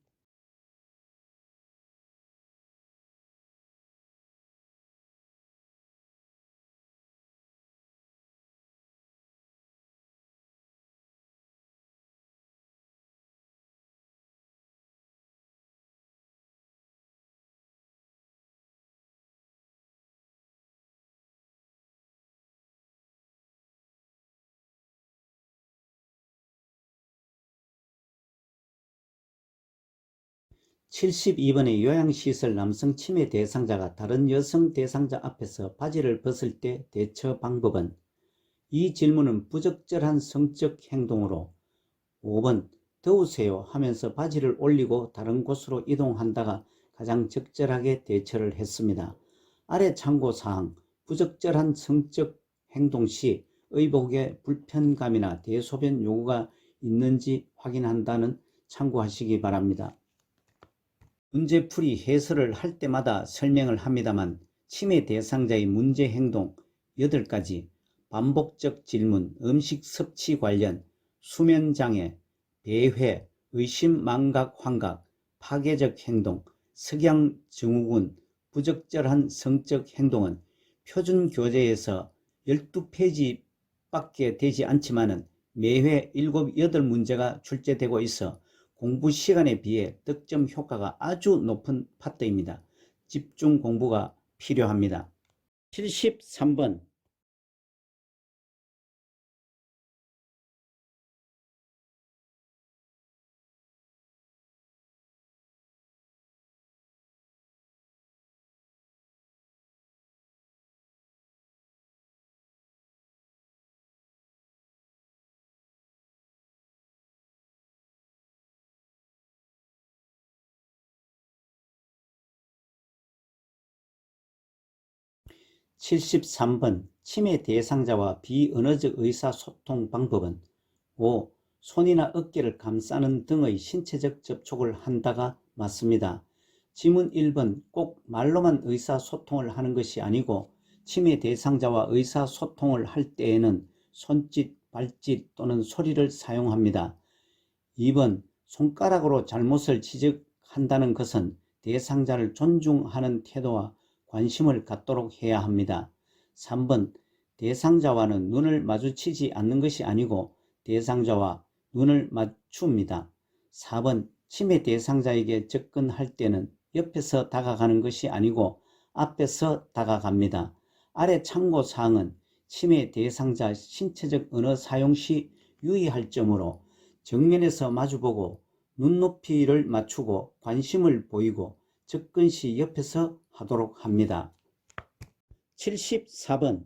72번의 요양시설 남성 치매 대상자가 다른 여성 대상자 앞에서 바지를 벗을 때 대처 방법은 이 질문은 부적절한 성적 행동으로 5번 더우세요 하면서 바지를 올리고 다른 곳으로 이동한다가 가장 적절하게 대처를 했습니다. 아래 참고사항 부적절한 성적 행동 시 의복에 불편감이나 대소변 요구가 있는지 확인한다는 참고하시기 바랍니다. 문제풀이 해설을 할 때마다 설명을 합니다만 치매 대상자의 문제 행동 8가지, 반복적 질문, 음식 섭취 관련, 수면장애, 배회, 의심 망각 환각, 파괴적 행동, 석양 증후군, 부적절한 성적 행동은 표준 교재에서 12페이지밖에 되지 않지만 매회 7, 8문제가 출제되고 있어 공부 시간에 비해 득점 효과가 아주 높은 파트입니다. 집중 공부가 필요합니다. 73번 73번 치매 대상자와 비언어적 의사소통 방법은 5. 손이나 어깨를 감싸는 등의 신체적 접촉을 한다가 맞습니다. 지문 1번 꼭 말로만 의사소통을 하는 것이 아니고 치매 대상자와 의사소통을 할 때에는 손짓, 발짓 또는 소리를 사용합니다. 2번 손가락으로 잘못을 지적한다는 것은 대상자를 존중하는 태도와 관심을 갖도록 해야 합니다. 3번 대상자와는 눈을 마주치지 않는 것이 아니고 대상자와 눈을 맞춥니다. 4번 치매 대상자에게 접근할 때는 옆에서 다가가는 것이 아니고 앞에서 다가갑니다. 아래 참고사항은 치매 대상자 신체적 언어 사용 시 유의할 점으로 정면에서 마주보고 눈높이를 맞추고 관심을 보이고 접근 시 옆에서 하도록 합니다. 74번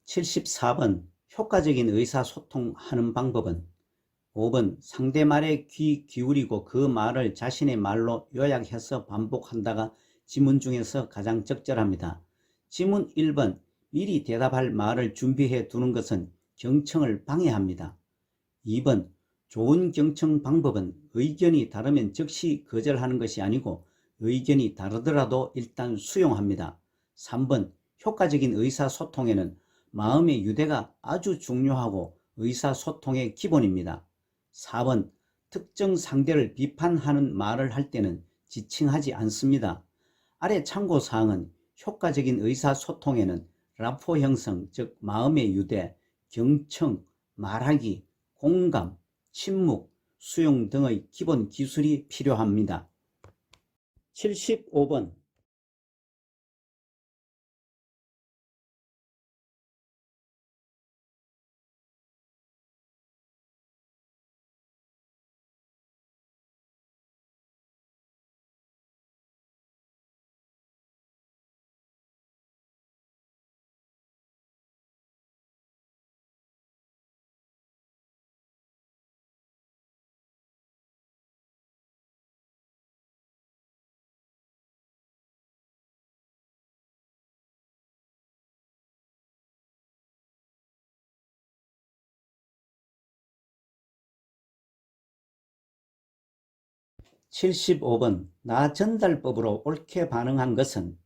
74번 효과적인 의사소통하는 방법은 5번 상대 말에 귀 기울이고 그 말을 자신의 말로 요약해서 반복한다가 지문 중에서 가장 적절합니다. 지문 1번 미리 대답할 말을 준비해 두는 것은 경청을 방해합니다. 2번 좋은 경청 방법은 의견이 다르면 즉시 거절하는 것이 아니고 의견이 다르더라도 일단 수용합니다. 3번 효과적인 의사소통에는 마음의 유대가 아주 중요하고 의사소통의 기본입니다. 4번 특정 상대를 비판하는 말을 할 때는 지칭하지 않습니다. 아래 참고사항은 효과적인 의사소통에는 라포 형성, 즉 마음의 유대, 경청, 말하기, 공감, 침묵, 수용 등의 기본 기술이 필요합니다. 75번 (75번) 나전달법으로 옳게 반응한 것은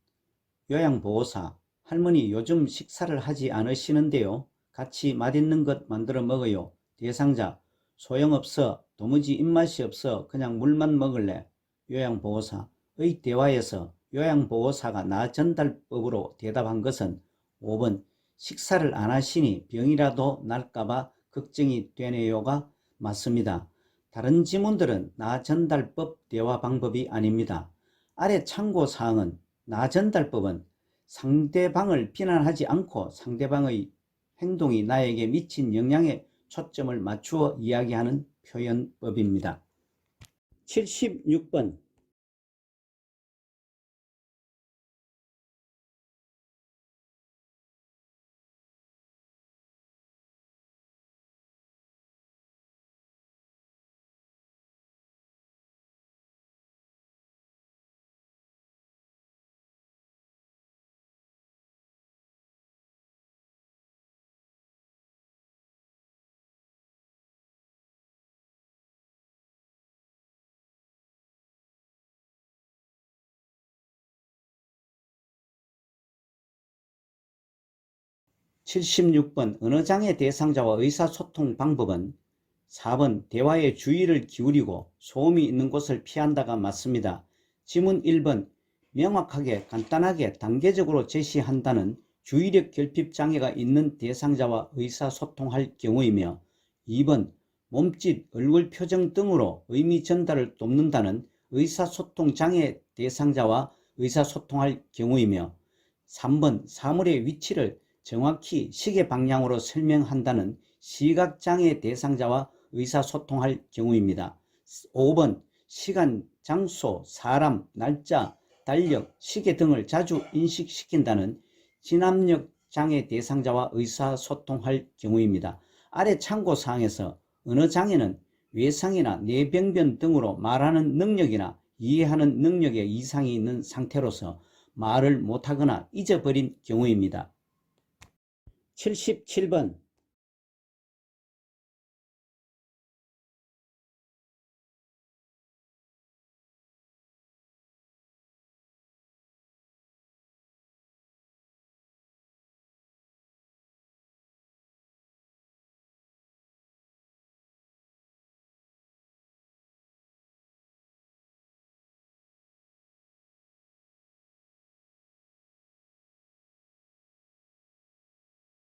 요양보호사, 할머니 요즘 식사를 하지 않으시는데요. 같이 맛있는 것 만들어 먹어요. 대상자, 소용없어. 도무지 입맛이 없어. 그냥 물만 먹을래. 요양보호사의 대화에서 요양보호사가 나전달법으로 대답한 것은 5번 식사를 안 하시니 병이라도 날까봐 걱정이 되네요가 맞습니다. 다른 지문들은 나전달법 대화 방법이 아닙니다. 아래 참고사항은 나전달법은 상대방을 비난하지 않고 상대방의 행동이 나에게 미친 영향에 초점을 맞추어 이야기하는 표현법입니다. 76번 76번 언어장애 대상자와 의사소통 방법은 4번 대화에 주의를 기울이고 소음이 있는 곳을 피한다가 맞습니다. 지문 1번 명확하게 간단하게 단계적으로 제시한다는 주의력 결핍 장애가 있는 대상자와 의사소통할 경우이며 2번 몸짓, 얼굴 표정 등으로 의미 전달을 돕는다는 의사소통 장애 대상자와 의사소통할 경우이며 3번 사물의 위치를 정확히 시계 방향으로 설명한다는 시각장애 대상자와 의사소통할 경우입니다. 5번 시간, 장소, 사람, 날짜, 달력, 시계 등을 자주 인식시킨다는 진압력 장애 대상자와 의사소통할 경우입니다. 아래 참고사항에서 언어장애는 외상이나 뇌병변 등으로 말하는 능력이나 이해하는 능력에 이상이 있는 상태로서 말을 못하거나 잊어버린 경우입니다. 77번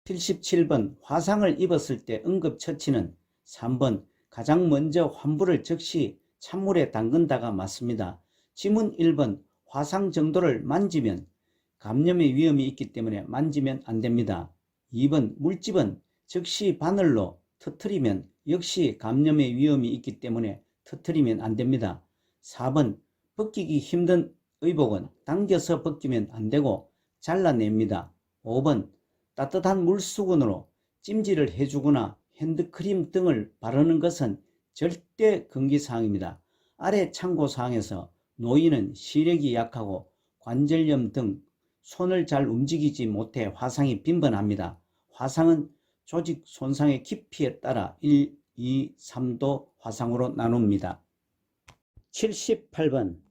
77번 화상을 입었을 때 응급처치는 3번 가장 먼저 환부를 즉시 찬물에 담근다가 맞습니다. 지문 1번 화상 정도를 만지면 감염의 위험이 있기 때문에 만지면 안됩니다. 2번 물집은 즉시 바늘로 터뜨리면 역시 감염의 위험이 있기 때문에 터뜨리면 안됩니다. 4번 벗기기 힘든 의복은 당겨서 벗기면 안되고 잘라냅니다. 5번 따뜻한 물수건으로 찜질을 해주거나 핸드크림 등을 바르는 것은 절대 금기사항입니다. 아래 참고사항에서 노인은 시력이 약하고 관절염 등 손을 잘 움직이지 못해 화상이 빈번합니다. 화상은 조직 손상의 깊이에 따라 1, 2, 3도 화상으로 나눕니다. 78번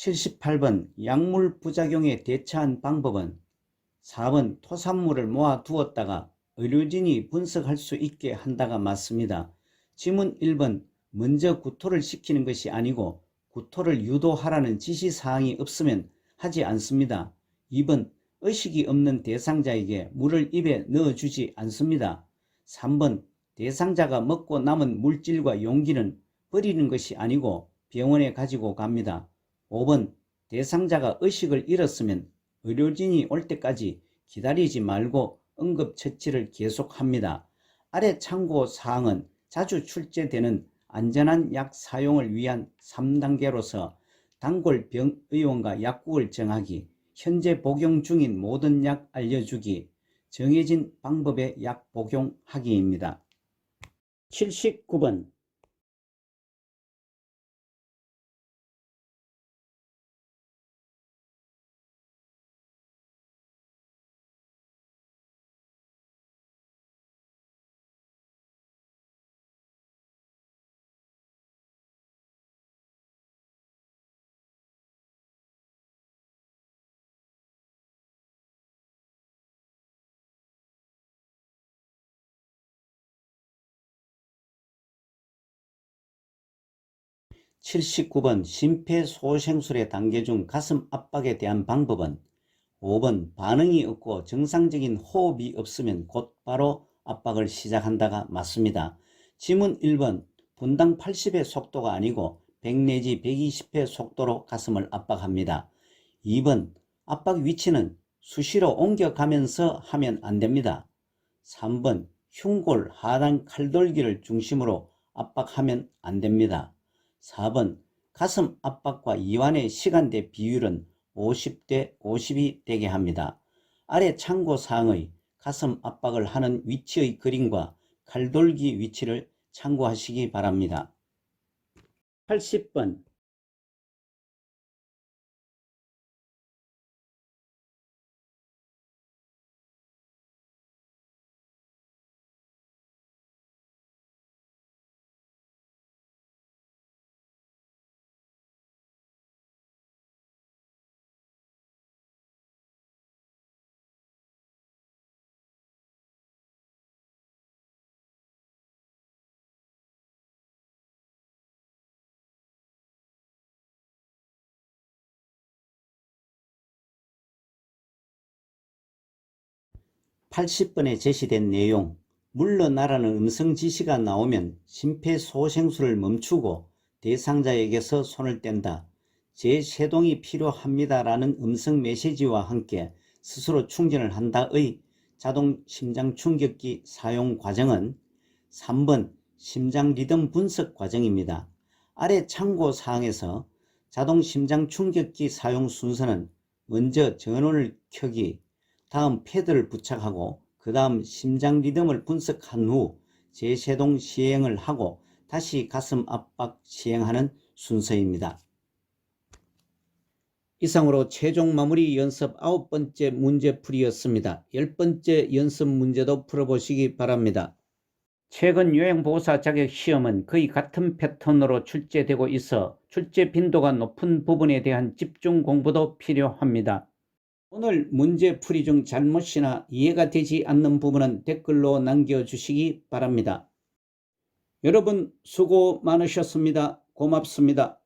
78번 약물 부작용에 대처한 방법은 4번 토산물을 모아 두었다가 의료진이 분석할 수 있게 한다가 맞습니다. 지문 1번 먼저 구토를 시키는 것이 아니고 구토를 유도하라는 지시사항이 없으면 하지 않습니다. 2번 의식이 없는 대상자에게 물을 입에 넣어주지 않습니다. 3번 대상자가 먹고 남은 물질과 용기는 버리는 것이 아니고 병원에 가지고 갑니다. 5번 대상자가 의식을 잃었으면 의료진이 올 때까지 기다리지 말고 응급처치를 계속합니다. 아래 참고사항은 자주 출제되는 안전한 약 사용을 위한 3단계로서 단골병의원과 약국을 정하기, 현재 복용 중인 모든 약 알려주기, 정해진 방법의 약 복용하기입니다. 79번 79번 심폐소생술의 단계 중 가슴 압박에 대한 방법은 5번 반응이 없고 정상적인 호흡이 없으면 곧바로 압박을 시작한다가 맞습니다. 지문 1번 분당 80의 속도가 아니고 100 내지 120의 속도로 가슴을 압박합니다. 2번 압박 위치는 수시로 옮겨가면서 하면 안됩니다. 3번 흉골 하단 칼돌기를 중심으로 압박하면 안됩니다. 4번 가슴 압박과 이완의 시간대 비율은 50대 50이 되게 합니다. 아래 참고사항의 가슴 압박을 하는 위치의 그림과 칼돌기 위치를 참고하시기 바랍니다. 80번 80번에 제시된 내용, 물러나라는 음성 지시가 나오면 심폐소생술을 멈추고 대상자에게서 손을 뗀다. 재세동이 필요합니다라는 음성 메시지와 함께 스스로 충전을 한다의 자동 심장 충격기 사용 과정은 3번 심장 리듬 분석 과정입니다. 아래 참고 사항에서 자동 심장 충격기 사용 순서는 먼저 전원을 켜기, 다음 패드를 부착하고 그 다음 심장 리듬을 분석한 후 재세동 시행을 하고 다시 가슴 압박 시행하는 순서입니다. 이상으로 최종 마무리 연습 9번째 문제풀이였습니다. 10번째 연습 문제도 풀어보시기 바랍니다. 최근 요양보호사 자격 시험은 거의 같은 패턴으로 출제되고 있어 출제 빈도가 높은 부분에 대한 집중 공부도 필요합니다. 오늘 문제풀이 중 잘못이나 이해가 되지 않는 부분은 댓글로 남겨주시기 바랍니다. 여러분 수고 많으셨습니다. 고맙습니다.